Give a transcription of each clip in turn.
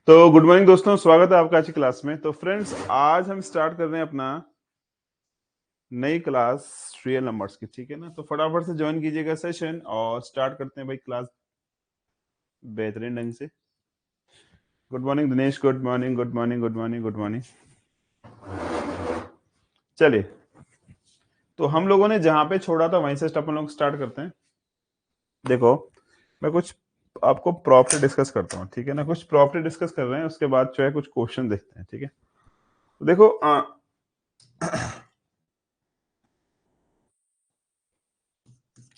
तो good morning दोस्तों, स्वागत है आपका आज की क्लास में। तो फ्रेंड्स, आज हम स्टार्ट कर रहे हैं अपना नई क्लास रियल नंबर्स की, ठीक है ना। तो फटाफट से ज्वाइन कीजिएगा सेशन और स्टार्ट करते हैं भाई क्लास बेहतरीन ढंग से। Good morning Dinesh, good morning, good morning, good morning, good morning. चलिए, तो हम लोगों ने जहां पे छोड़ा था वहीं से अपन लोग स्टार्ट करते हैं। देखो, मैं कुछ आपको प्रॉपर्टी डिस्कस करता हूँ, ठीक है ना। कुछ प्रॉपर्टी डिस्कस कर रहे हैं, उसके बाद जो है कुछ क्वेश्चन देखते हैं, ठीक है। तो देखो,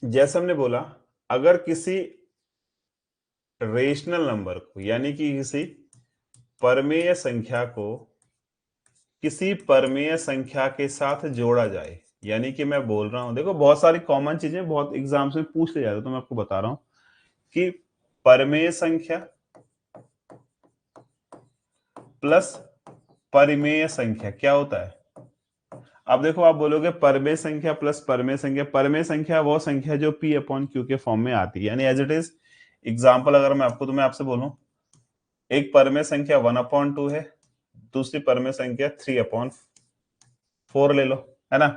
जैसे हमने बोला, अगर किसी रेशनल नंबर को यानी कि किसी परमेय संख्या को किसी परमेय संख्या के साथ जोड़ा जाए, यानी कि मैं बोल रहा हूं, देखो बहुत सारी कॉमन चीजें बहुत एग्जाम्स में पूछ ले जाते, तो मैं आपको बता रहा हूं कि परमेय संख्या प्लस परिमेय संख्या क्या होता है। अब देखो, आप बोलोगे परमेय संख्या प्लस परमेय संख्या। परमेय संख्या वो संख्या जो P अपॉन Q के फॉर्म में आती है, यानी एज इट इज। एग्जाम्पल अगर मैं आपको, तो मैं आपसे बोलूं, एक परमेय संख्या 1/2 है, दूसरी परमेय संख्या 3/4 ले लो, है ना।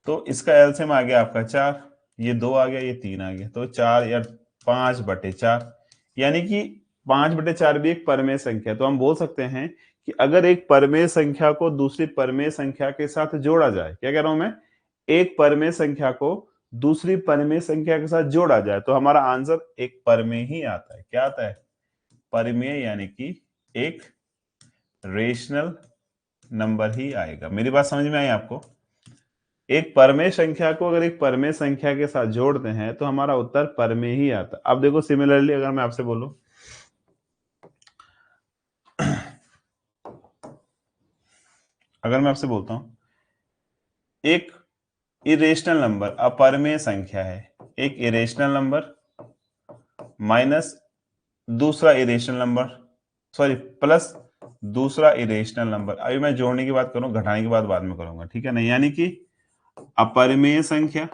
तो इसका एलसीएम आ गया आपका 4, ये 2 आ गया, ये 3 आ गया, तो 4 या 5/4, यानी कि 5/4 भी एक परमेय संख्या है। तो हम बोल सकते हैं कि अगर एक परमेय संख्या को दूसरी परमेय संख्या के साथ जोड़ा जाए, क्या कह रहा हूं मैं, एक परमेय संख्या को दूसरी परमेय संख्या के साथ जोड़ा जाए, तो हमारा आंसर एक परमेय ही आता है। क्या आता है? परमेय, यानी कि एक रेशनल नंबर ही आएगा। मेरी बात समझ में आई आपको? एक परमेय संख्या को अगर एक परमेय संख्या के साथ जोड़ते हैं तो हमारा उत्तर परमेय ही आता है। अब देखो, सिमिलरली अगर मैं आपसे बोलूं, अगर मैं आपसे बोलता हूं एक इरेशनल नंबर अपरमेय संख्या है, एक इरेशनल नंबर माइनस दूसरा इरेशनल नंबर, सॉरी प्लस दूसरा इरेशनल नंबर। अभी मैं जोड़ने की बात करूं, घटाने की बात बाद में करूंगा, ठीक है ना। यानी कि अपरिमेय संख्या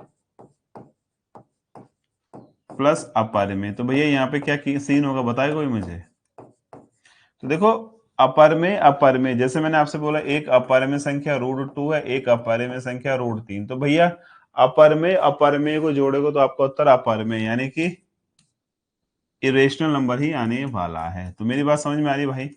प्लस अपरिमेय। तो भैया यहाँ पे क्या सीन होगा, बताए कोई मुझे? तो देखो, अपर में जैसे मैंने आपसे बोला, एक अपर में संख्या √2 है, एक अपर में संख्या √3। तो भैया अपर में को जोड़ेगा तो आपका उत्तर अपर में, यानी कि इरेशनल नंबर ही आने वाला है। तो मेरी बात समझ में आ रही है भाई?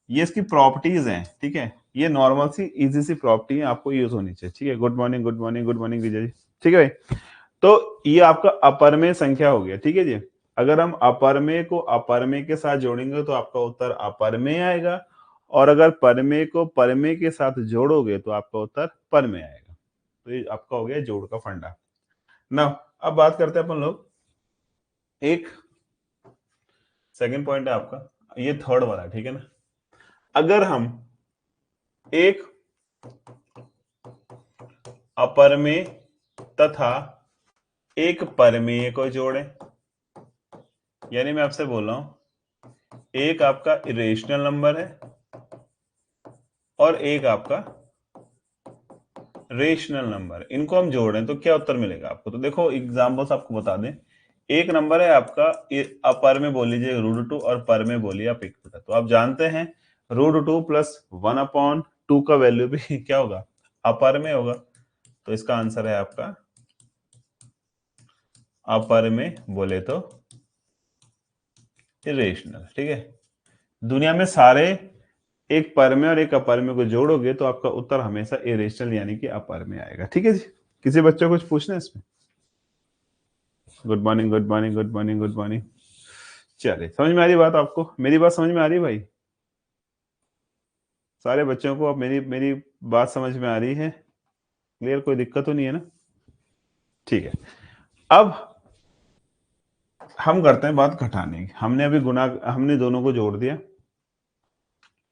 ये इसकी प्रॉपर्टीज हैं, ठीक है। ये नॉर्मल सी इजी सी प्रॉपर्टी है, आपको यूज होनी चाहिए, ठीक है। Good morning, good morning, good morning Vijay ji, ठीक है भाई। तो ये आपका अपरमेय संख्या हो गया, ठीक है जी। अगर हम अपरमेय को अपरमेय के साथ जोड़ेंगे तो आपका उत्तर अपरमेय आएगा, और अगर परमेय को परमेय के साथ जोड़ोगे तो आपका उत्तर परमेय आएगा। तो ये आपका हो गया जोड़ का फंडा ना। अब बात करते हैं अपन लोग, एक सेकंड पॉइंट है आपका, ये थर्ड वाला, ठीक है ना। अगर हम एक अपरमेय तथा एक परमेय को जोड़ें, यानी मैं आपसे बोल रहा हूं एक आपका इरेशनल नंबर है और एक आपका रेशनल नंबर, इनको हम जोड़ें तो क्या उत्तर मिलेगा आपको। तो देखो, एग्जांपल्स आपको बता दें। एक नंबर है आपका अपर में बोल लीजिए √2 और पर में बोलिए आप 1 बटा। तो आप जानते हैं √2 प्लस 1/2 का वैल्यू भी क्या होगा, अपर में होगा। तो इसका आंसर है आपका अपर में बोले तो इरेशनल, ठीक है। दुनिया में सारे एक पर में और एक अपर में को जोड़ोगे तो आपका उत्तर हमेशा इरेशनल यानी कि अपर में आएगा, ठीक है जी। किसी बच्चों को कुछ पूछना है इसमें? Good morning, good morning, good morning, good morning. चलिए, समझ में आ रही बात आपको? मेरी बात समझ में आ रही है भाई? सारे बच्चों को अब मेरी मेरी बात समझ में आ रही है? क्लियर? कोई दिक्कत तो नहीं है ना? ठीक है। अब हम करते हैं बात घटाने की। हमने अभी गुना, हमने दोनों को जोड़ दिया,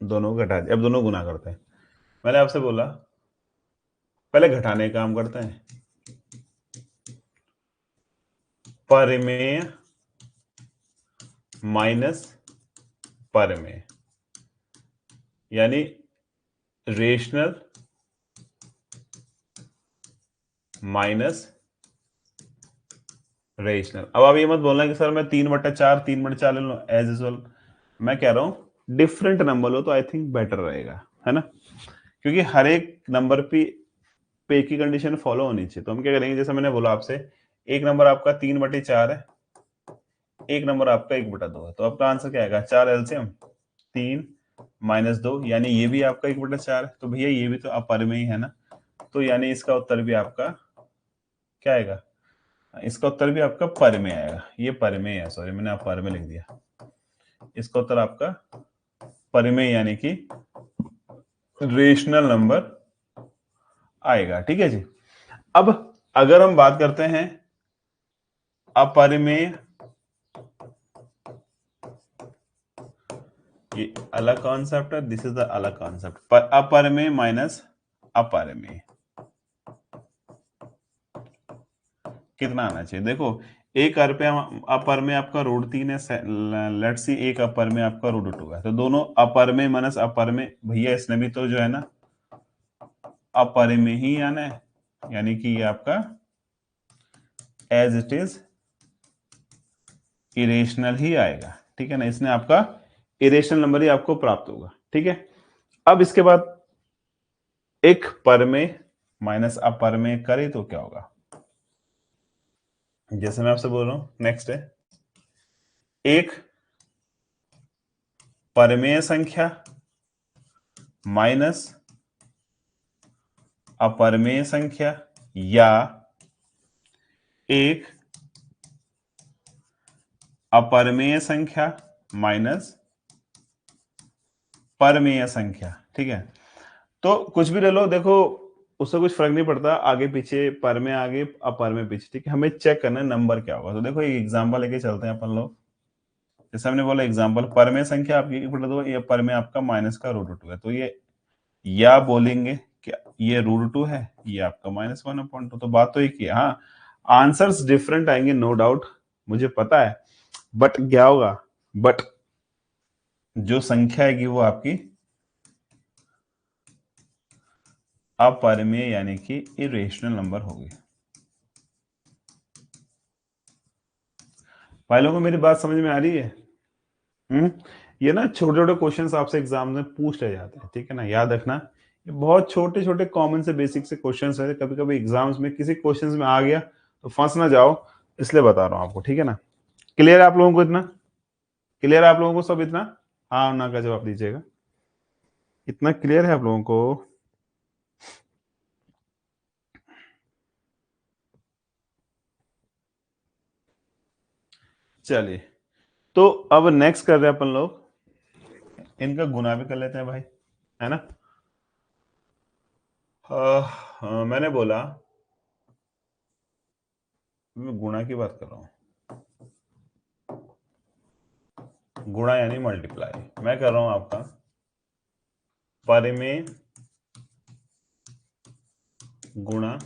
दोनों को घटा दिया, अब दोनों गुना करते हैं। मैंने आपसे बोला पहले घटाने का काम करते हैं। परिमेय माइनस परमेय, यानी रेशनल माइनस रेशनल। अब आप ये मत बोलना कि सर मैं 3/4 3/4 ले लूं, एज यूजुअल मैं कह रहा हूं डिफरेंट नंबर हो तो आई थिंक बेटर रहेगा, है ना, क्योंकि हर एक नंबर पे एक ही कंडीशन फॉलो होनी चाहिए। तो हम क्या करेंगे, जैसे मैंने बोला आपसे, एक नंबर आपका 3/4 है, एक नंबर आपका 1/2 है, तो आपका आंसर क्या आएगा, 4 एलसीएम 3 - 2, यानी ये भी आपका 1/4 है, तो भैया ये भी तो अपर में ही है ना, तो यानी इसका उत्तर भी आपका क्या आएगा, इसका उत्तर भी आपका पर में आएगा। ये पर में है, सॉरी मैंने अपर में लिख दिया, इसका उत्तर आपका पर में यानी कि रेशनल नंबर आएगा। ठीक है जी। अब अगर हम बात करते हैं अपरिमेय, ये अलग कॉन्सेप्ट है, दिस इज द अलग कॉन्सेप्ट, पर अपरिमेय माइनस अपरिमेय कितना आना चाहिए। देखो एक अपर में आपका √3 है, लेट्स सी एक अपर में आपका √2 है, तो दोनों अपर में माइनस अपर में, भैया इसने भी तो जो है ना अपर में ही आना है, यानी कि ये आपका एज इट इज इरेशनल ही आएगा। ठीक है ना, इसने आपका इरेशनल नंबर ही आपको प्राप्त होगा। ठीक है, अब इसके बाद एक पर में माइनस अपर में करे तो क्या होगा, जैसे मैं आपसे बोल रहा हूं, नेक्स्ट है एक परमेय संख्या माइनस अपरमेय संख्या या एक अपरमेय संख्या माइनस परमेय संख्या। ठीक है, तो कुछ भी ले लो, देखो उससे कुछ फर्क नहीं पड़ता, आगे पीछे पर में आगे अपर में पीछे। ठीक है, हमें चेक करना है नंबर क्या होगा। तो देखो एक एग्जांपल लेके चलते हैं अपन लोग, जैसे हमने बोला एग्जांपल, पर में संख्या आपकी 1/2, ये पर में आपका माइनस का √2 है, तो ये या बोलेंगे कि ये √2 है, ये आपका -1/2, तो बात तो एक ही है। हाँ, आंसर्स डिफरेंट आएंगे नो डाउट, मुझे पता है, बट क्या होगा, बट जो संख्या आएगी वो आपकी अपरिमेय यानी कि इरेशनल नंबर होगी। भाई लोगों को मेरी बात समझ में आ रही है? ये ना छोटे छोटे क्वेश्चंस आपसे एग्जाम में पूछ ले जाते हैं, ठीक है ना, याद रखना, ये बहुत छोटे छोटे कॉमन से बेसिक से क्वेश्चंस है, कभी कभी एग्जाम्स में किसी क्वेश्चंस में आ गया तो फंस ना जाओ, इसलिए बता रहा हूँ आपको। ठीक है ना, क्लियर है आप लोगों को इतना? क्लियर है आप लोगों को सब इतना? हाँ ना का जवाब दीजिएगा, इतना क्लियर है आप लोगों को? चलिए, तो अब नेक्स्ट कर रहे हैं अपन लोग, इनका गुना भी कर लेते हैं भाई, है ना। मैंने बोला, मैं गुणा की बात कर रहा हूं, गुणा यानी मल्टीप्लाई, मैं कर रहा हूं आपका परिमेय गुणा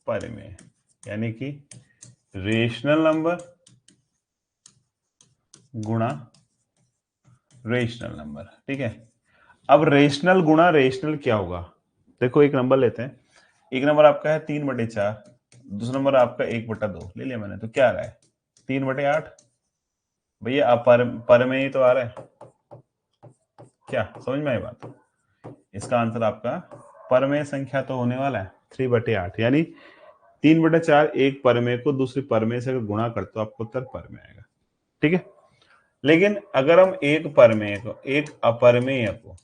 परिमेय, यानी कि रेशनल नंबर गुणा रेशनल नंबर। ठीक है, अब रेशनल गुणा रेशनल क्या होगा, देखो एक नंबर लेते हैं, एक नंबर आपका है 3/4, दूसरा नंबर आपका 1/2 ले लिया मैंने, तो क्या आ रहा है 3/8, भैया अपर पर में ही तो आ रहा है, क्या समझ में आई बात? इसका आंसर आपका परमेय संख्या तो होने वाला है 3/8, यानी 3/4 एक परमेय को दूसरी परमेय से अगर गुणा करते तो आपको उत्तर परमेय आएगा। ठीक है, लेकिन अगर हम एक परमेय को एक अपरमेय को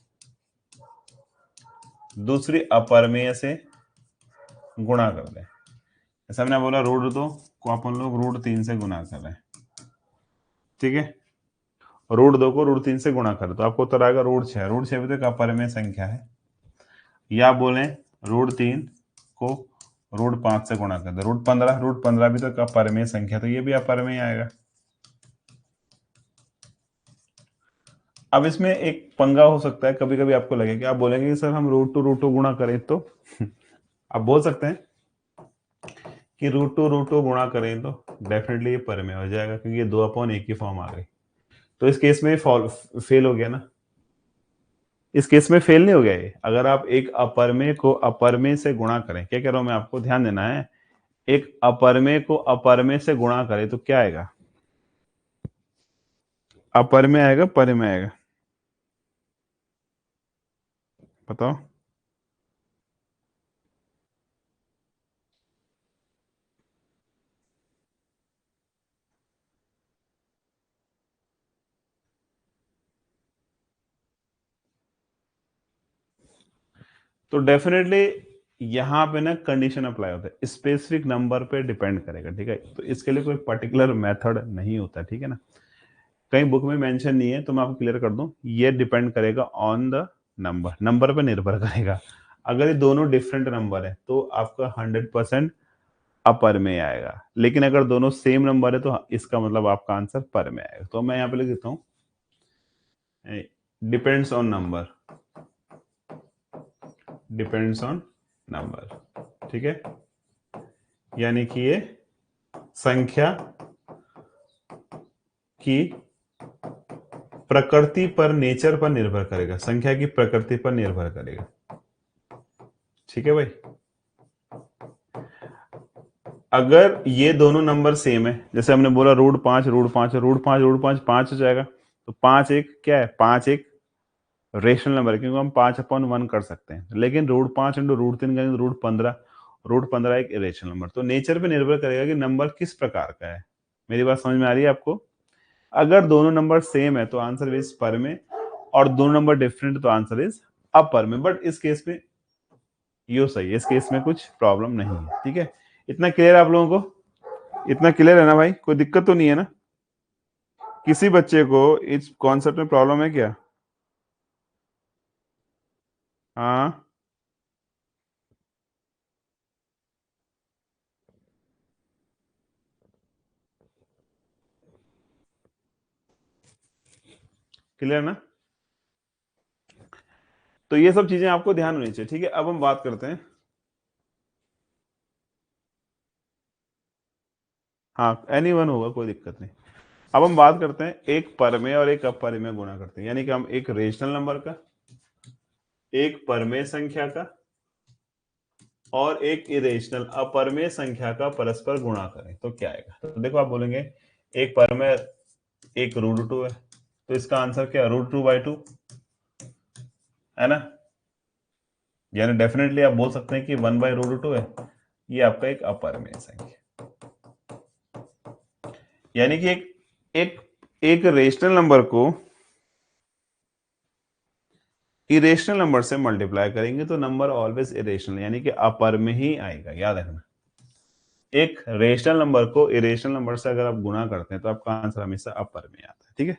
दूसरी अपरमेय से गुणा कर दें, जैसे हमने बोला √2 को अपन लोग √3 से गुणा कर रहे हैं, ठीक है, √2 को √3 से गुणा करें तो आपको उत्तर आएगा √6, √6 भी तो एक अपरमेय संख्या है, या बोले √3 को √5 से गुणा कर दे, √15 भी तो एक अपरमेय संख्या, तो ये भी अपरमेय आएगा। अब इसमें एक पंगा हो सकता है, कभी कभी आपको लगेगा, आप बोलेंगे कि सर हम √2 गुणा करें तो आप बोल सकते हैं कि √2 गुणा करें तो डेफिनेटली ये परमेय हो जाएगा, क्योंकि ये 2/1 की फॉर्म आ गई, तो इस केस में फेल हो गया ना, इस केस में फेल नहीं हो गया ये, अगर आप एक अपरमेय को अपरमेय से गुणा करें, क्या कह रहा हूं मैं आपको, ध्यान देना है, एक अपरमेय को अपरमेय से गुणा करें तो क्या आएगा, अपर में आएगा पर में आएगा, बताओ। तो डेफिनेटली यहाँ पे ना कंडीशन अप्लाई होता है, स्पेसिफिक नंबर पे डिपेंड करेगा, ठीक है। तो इसके लिए कोई पर्टिकुलर मेथड नहीं होता, ठीक है ना। कहीं बुक में मेंशन नहीं है, तो मैं आपको क्लियर कर दूं, ये डिपेंड करेगा ऑन द नंबर, नंबर पे निर्भर करेगा। अगर ये दोनों डिफरेंट नंबर है तो आपका 100% अपर में आएगा, लेकिन अगर दोनों सेम नंबर है तो इसका मतलब आपका आंसर पर में आएगा। तो मैं यहाँ पे लिख देता हूँ depends on number, depends on number, ठीक है। यानी कि ये संख्या की प्रकृति पर, नेचर पर निर्भर करेगा, संख्या की प्रकृति पर निर्भर करेगा, ठीक है भाई। अगर ये दोनों नंबर सेम है, जैसे हमने बोला √5 √5 √5 √5 5 हो जाएगा, तो 5 एक क्या है, 5 एक रेशनल नंबर है, क्योंकि हम 5/1 कर सकते हैं। लेकिन √5 इंटू √3 करेंगे तो √15 एक इरेशनल नंबर। तो नेचर पे निर्भर करेगा कि नंबर किस प्रकार का है। मेरी बात समझ में आ रही है आपको? अगर दोनों नंबर सेम है तो आंसर इज पर में, और दोनों नंबर डिफरेंट तो आंसर इज अपर में। बट इस केस में यो सही है, इस केस में कुछ प्रॉब्लम नहीं है, ठीक है। इतना क्लियर आप लोगों को? इतना क्लियर है ना भाई? कोई दिक्कत तो नहीं है ना? किसी बच्चे को इस कॉन्सेप्ट में प्रॉब्लम है क्या? हाँ, क्लियर ना? तो ये सब चीजें आपको ध्यान होनी चाहिए, ठीक है। अब हम बात करते हैं, हाँ एनी वन होगा, कोई दिक्कत नहीं। अब हम बात करते हैं एक परमेय और एक अपरिमेय गुणा करते हैं, यानी कि हम एक रेशनल नंबर का, एक परमेय संख्या का और एक इरेशनल अपरमेय संख्या का परस्पर गुणा करें तो क्या आएगा। तो देखो आप बोलेंगे एक परमेय एक √2 है, तो इसका आंसर क्या, √2/2 है ना। यानी डेफिनेटली आप बोल सकते हैं कि 1/√2 है, ये आपका एक अपरमेय संख्या। यानी कि एक एक रेशनल नंबर को इरेशनल नंबर से मल्टीप्लाई करेंगे तो नंबर ऑलवेज इरेशनल, यानी कि अपर में ही आएगा, याद रखना। एक रेशनल नंबर को इरेशनल नंबर से अगर आप गुणा करते हैं तो आपका आंसर हमेशा अपर में आता है, ठीक है।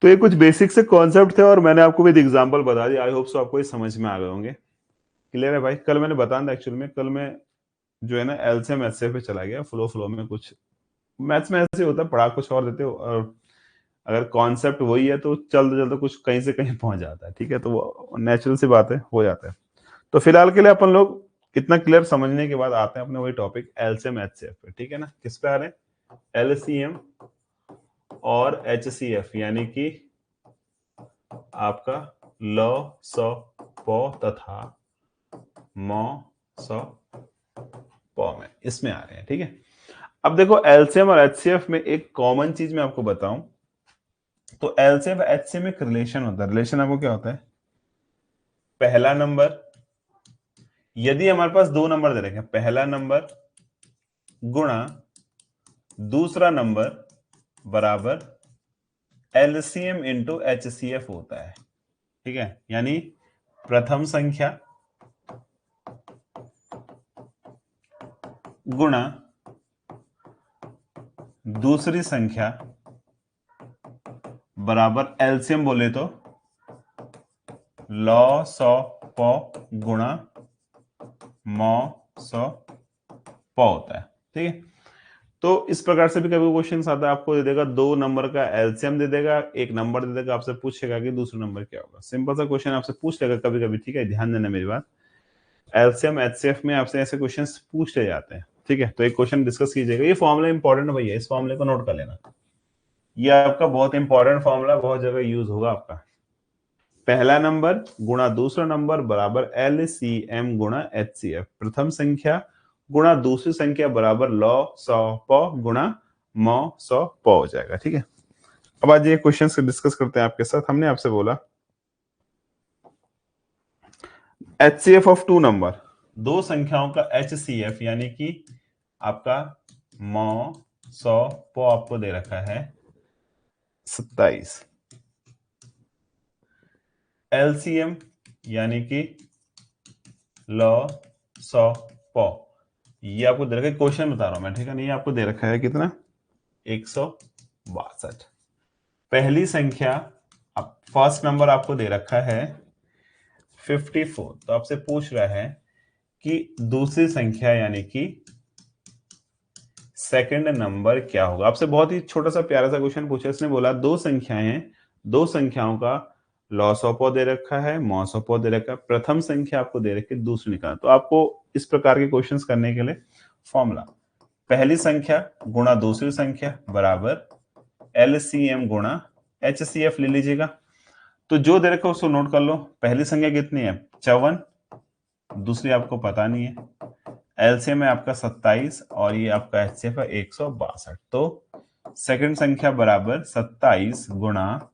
तो ये कुछ बेसिक से कॉन्सेप्ट थे और मैंने आपको विद एग्जांपल बता दिया। आई होप सो आपको ये समझ में आ गए होंगे। क्लियर है भाई? कल मैंने बताया था एक्चुअली में, कल मैं जो है ना एलसीएम एचसीएफ पे चला गया, फ्लो में। कुछ मैथ्स में ऐसे होता है, पढ़ा कुछ और देते हो, और अगर कॉन्सेप्ट वही है तो चलते चलते कुछ कहीं से कहीं पहुंच जाता है, ठीक है। तो वो नेचुरल सी बात है, हो जाता है। तो फिलहाल के लिए अपन लोग इतना क्लियर समझने के बाद आते हैं अपने वही टॉपिक एलसीएम एचसीएफ पे, ठीक है ना। किस पे आ रहे हैं? एलसीएम और एचसीएफ, यानी कि आपका ल स प तथा म स प में, इसमें आ रहे हैं, ठीक है। अब देखो एलसीएम और एचसीएफ में एक कॉमन चीज मैं आपको बताऊं, तो एलसीएम एचसीएम एक रिलेशन होता है। रिलेशन आपको क्या होता है? पहला नंबर, यदि हमारे पास दो नंबर दे रखे हैं, पहला नंबर गुणा दूसरा नंबर बराबर एलसीएम इंटू एचसीएफ होता है, ठीक है। यानी प्रथम संख्या गुणा दूसरी संख्या बराबर एलसीएम बोले तो लॉ सौ प गुणा मौ सौ प होता है, ठीक है। तो इस प्रकार से भी कभी क्वेश्चन आता है, आपको दे देगा दो नंबर का एलसीएम दे देगा, एक नंबर दे देगा, आपसे पूछेगा कि दूसरा नंबर क्या होगा। सिंपल सा क्वेश्चन आपसे पूछ लेगा कभी कभी, ठीक है। ध्यान देना मेरी बात, एलसीएम एचसीएफ में आपसे ऐसे क्वेश्चंस पूछ ले जाते हैं, ठीक है। तो एक क्वेश्चन डिस्कस कीजिएगा, ये फॉर्मूला इंपॉर्टेंट भैया, इस फॉर्मूले को नोट कर लेना। ये आपका बहुत इंपॉर्टेंट फॉर्मूला, बहुत जगह यूज होगा आपका। पहला नंबर गुणा दूसरा नंबर बराबर एलसीएम गुणा एचसीएफ, प्रथम संख्या गुणा दूसरी संख्या बराबर लॉ सौ प गुणा मौ सौ प हो जाएगा, ठीक है। अब आज ये क्वेश्चंस डिस्कस करते हैं आपके साथ। हमने आपसे बोला HCF ऑफ टू नंबर, दो संख्याओं का HCF यानी कि आपका मौ सौ पो आपको दे रखा है 27। LCM यानी कि लौ सौ पौ, ये आपको दे रखा है, क्वेश्चन बता रहा हूं मैं, ठीक है। नहीं आपको दे रखा है कितना, 162। पहली संख्या, अब फर्स्ट नंबर आपको दे रखा है 54, तो आपसे पूछ रहा है कि दूसरी संख्या यानी कि सेकंड नंबर क्या होगा। आपसे बहुत ही छोटा सा प्यारा सा क्वेश्चन पूछा, इसने बोला दो संख्याएं हैं, दो संख्याओं का लॉसॉपो दे रखा है, मॉसॉपो दे रखा है, प्रथम संख्या आपको दे रखी है, दूसरी निकालना। तो आपको इस प्रकार के क्वेश्चंस करने के लिए फॉर्मूला, पहली संख्या गुणा दूसरी संख्या बराबर LCM गुणा HCF ले लीजिएगा। तो जो दे रखा है उसको नोट कर लो। पहली संख्या कितनी है 54, दूसरी आपको पता नहीं है। एलसीएम है आपका 27 और ये आपका एचसीएफ है 162। तो सेकंड संख्या बराबर 27 गुणा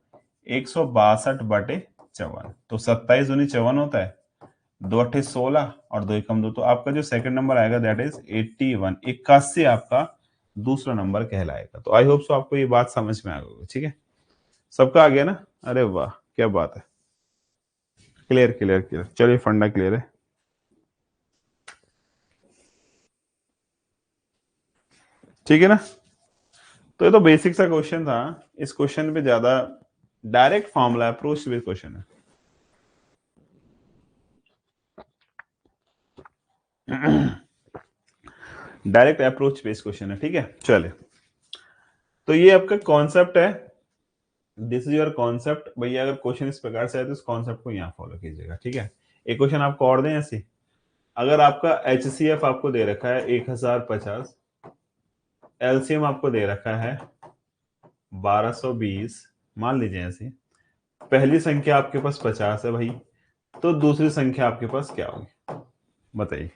162/54। तो 27 दूनी 54 होता है, 2 8 16 और 2 1 2। तो आपका जो सेकंड नंबर आएगा दैट इज 81, 81 आपका दूसरा नंबर कहलाएगा। तो आई होप सो आपको ये बात समझ में आ गई, ठीक है। सबका आ गया ना, अरे वाह क्या बात है, क्लियर क्लियर क्लियर। चलिए फंडा क्लियर है, ठीक है ना। तो ये तो बेसिक सा क्वेश्चन था, इस क्वेश्चन पे ज्यादा direct formula approach based question है। डायरेक्ट अप्रोच बेस्ड क्वेश्चन है, ठीक है। चले, तो ये आपका कॉन्सेप्ट है, दिस इज योर कॉन्सेप्ट। भैया अगर क्वेश्चन इस प्रकार से है तो इस कॉन्सेप्ट को यहाँ फॉलो कीजिएगा, ठीक है। एक क्वेश्चन आपको और दें ऐसे, अगर आपका HCF आपको दे रखा है 1050, LCM आपको दे रखा है 1220, मान लीजिए ऐसे, पहली संख्या आपके पास 50 है भाई, तो दूसरी संख्या आपके पास क्या होगी बताइए।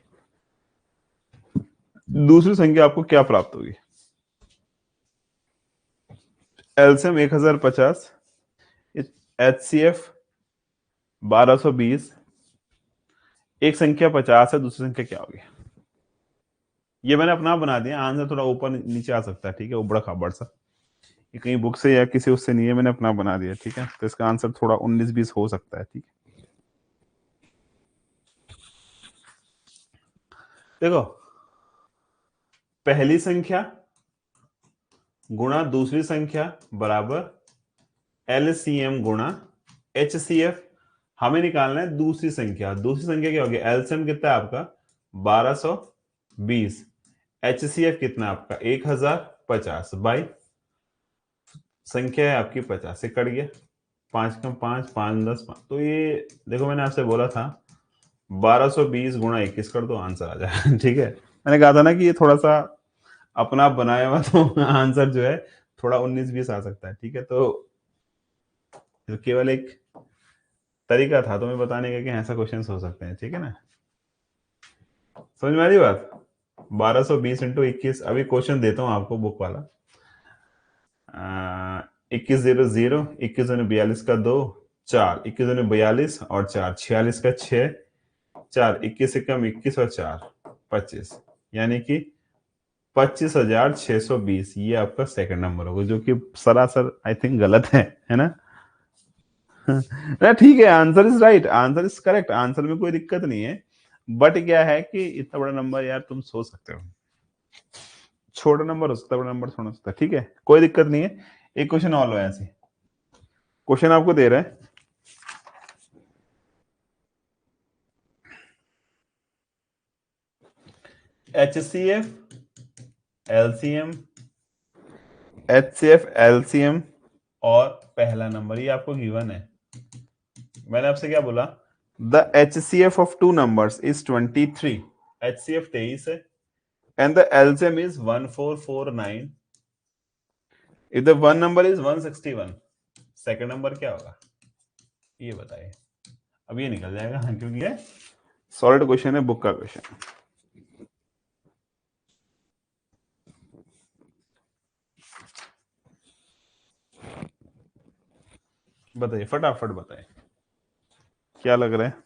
दूसरी संख्या आपको क्या प्राप्त होगी। एलसीएम 1050, HCF 1220, एक संख्या 50 है, दूसरी संख्या क्या होगी। ये मैंने अपना बना दिया, आंसर थोड़ा ऊपर नीचे आ सकता है, ठीक है, उबड़ खाबड़ सा, ये कहीं बुक से या किसी उससे नहीं है, मैंने अपना बना दिया, ठीक है। तो इसका आंसर थोड़ा 19-20 हो सकता है, ठीक है। देखो, पहली संख्या गुणा दूसरी संख्या बराबर LCM गुणा HCF। हमें निकालना है दूसरी संख्या, दूसरी संख्या क्या होगी, LCM कितना है आपका 1220, HCF कितना है आपका 1050 बाई संख्या है आपकी 50 से कट गया, 5 कम 5 5 10 5। तो ये देखो मैंने आपसे बोला था 1220 गुणा 21 कर दो आंसर आ जाए। ठीक है, मैंने कहा था ना कि ये थोड़ा सा अपना बनाया हुआ, तो आंसर जो है थोड़ा 19-20 आ सकता है, ठीक है। तो केवल एक तरीका था तुम्हें बताने का कि ऐसा क्वेश्चन हो सकते हैं, ठीक है ना। समझ में आ रही बात। 1220 इंटू 21, अभी क्वेश्चन देता हूं आपको बुक वाला। 21 0 0, 21 42 का 2 4, 21 42 और 4 46 का 6 4, 21 से कम 21 और 4 25, यानी कि 25,620। ये आपका सेकंड नंबर होगा, जो कि सरासर आई थिंक गलत है ना। ना ठीक है, answer is right, answer is correct, answer में कोई दिक्कत नहीं है। बट क्या है कि इतना बड़ा नंबर यार तुम सोच सकते हो, छोटा नंबर हो सकता है, बड़ा नंबर थोड़ा हो सकता है, ठीक है, कोई दिक्कत नहीं है। एक क्वेश्चन और लो ऐसे, क्वेश्चन आपको दे रहा है HCF LCM, HCF LCM और पहला नंबर, ये आपको गिवन है। मैंने आपसे क्या बोला, the HCF of two numbers is 23, HCF 23 है, and the LCM is 1449, if the one number is 161, second number क्या होगा ये बताइए। अब ये निकल जाएगा, हाँ, क्योंकि ये सॉलिड क्वेश्चन है, बुक का क्वेश्चन। बताइए, फटाफट बताइए क्या लग रहा है।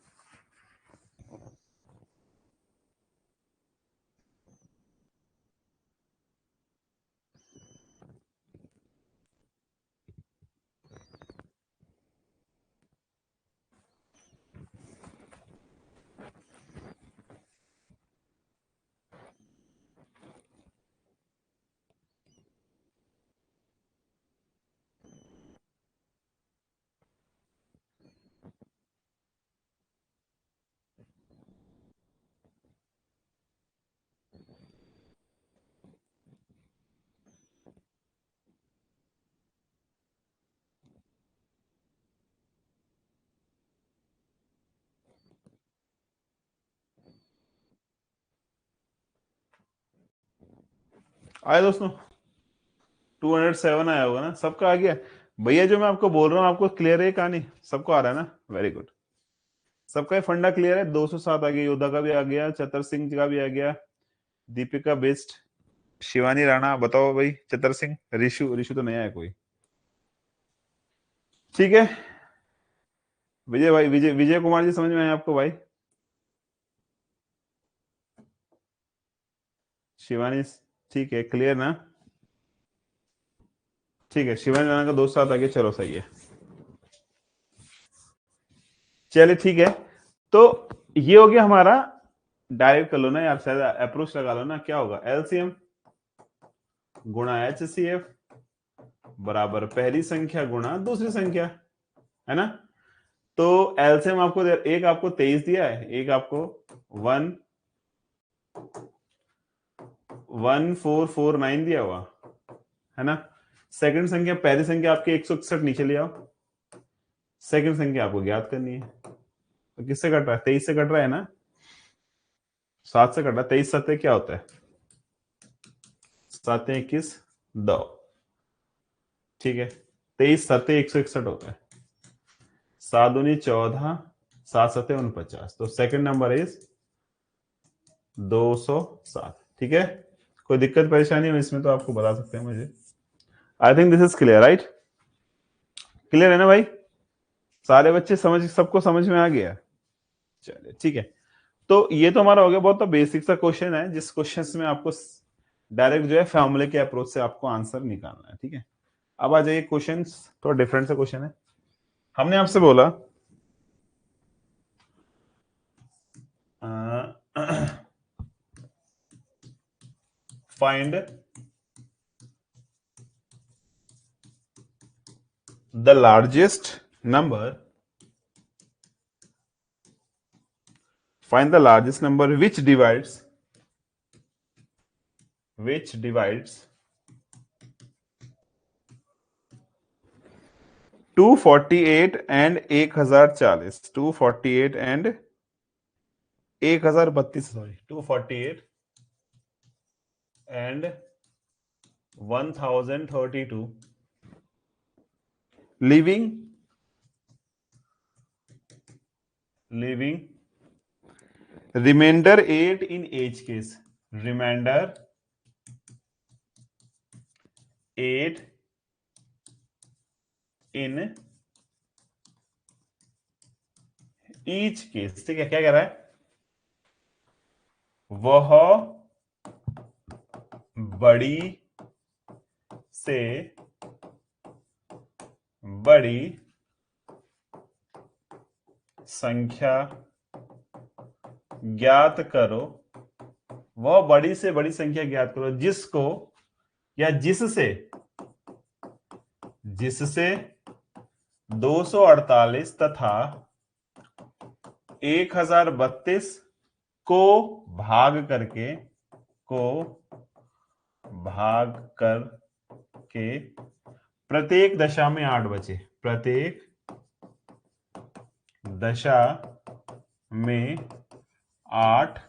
आया दोस्तों, 207 आया होगा ना, सबका आ गया भैया। जो मैं आपको बोल रहा हूँ आपको क्लियर है ये कहानी, सबको आ रहा है ना, वेरी गुड। सबका ये फंडा क्लियर है। 207 आ गया, योद्धा का भी आ गया, चतर सिंह का भी आ गया, दीपिका बेस्ट, शिवानी राणा। बताओ भाई, चतर सिंह, ऋषु, ऋषु तो नया है कोई। ठीक है, विजय भाई, विजय विजय कुमार जी, समझ में आया आपको भाई? शिवानी, ठीक है, क्लियर ना? ठीक है, शिवानी राणा का 207 आ गया, चलो सही है। चलिए ठीक है, तो ये हो गया हमारा। डायरेक्ट कर लो ना यार, शायद अप्रोच लगा लो ना। क्या होगा, एलसीएम गुणा एचसीएफ बराबर पहली संख्या गुणा दूसरी संख्या, है ना? तो एलसीएम आपको एक आपको 23 दिया है, एक आपको 11449 दिया हुआ है ना। सेकंड संख्या, पहली संख्या आपके 161 नीचे ले आओ, सेकंड संख्या आपको ज्ञात करनी है। तो किससे कट रहा है? 23 से कट रहा है ना, 7 से कट रहा है। 23 7 क्या होता है? 7 21 2, ठीक है। 23 7 161 होता है, 7 दूनी 14, 7 7 49। तो सेकंड नंबर इज 207, ठीक है। कोई दिक्कत परेशानी हो इसमें तो आपको बता सकते हैं मुझे। I think this is clear, right? Clear है ना भाई? सारे बच्चे समझ, सबको समझ में आ गया? चलिए ठीक है, तो ये तो हमारा हो गया बहुत तो बेसिक सा क्वेश्चन है, जिस क्वेश्चन में आपको डायरेक्ट जो है फॉर्मूले के अप्रोच से आपको आंसर निकालना है, ठीक है। अब आ जाइए क्वेश्चन, थोड़ा डिफरेंट सा क्वेश्चन है। हमने आपसे बोला find the largest number, find the largest number which divides 248 and 1040, 248 and 1032, sorry, 248 and 1032, leaving remainder 8 in each case, remainder 8 in each case, ठीक है। क्या कह रहा है? वह बड़ी से बड़ी संख्या ज्ञात करो, वह बड़ी से बड़ी संख्या ज्ञात करो जिसको या जिससे जिससे 248 तथा 1032 को भाग करके प्रत्येक दशा में 8 बचे, प्रत्येक दशा में 8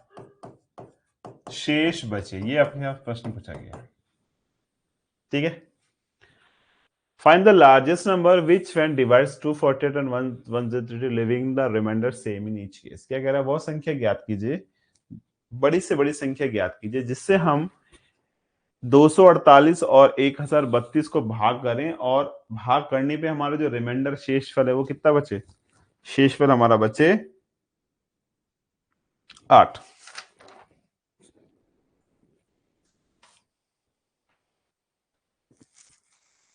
शेष बचे। ये अपने आप प्रश्न पूछा गया, ठीक है। Find the largest number which when divides 248 and 132 living the remainder same in each case. क्या कह रहा है? वो संख्या ज्ञात कीजिए, बड़ी से बड़ी संख्या ज्ञात कीजिए जिससे हम 248 और 1032 को भाग करें और भाग करने पे हमारा जो रिमाइंडर शेषफल है वो कितना बचे? शेषफल हमारा बचे 8।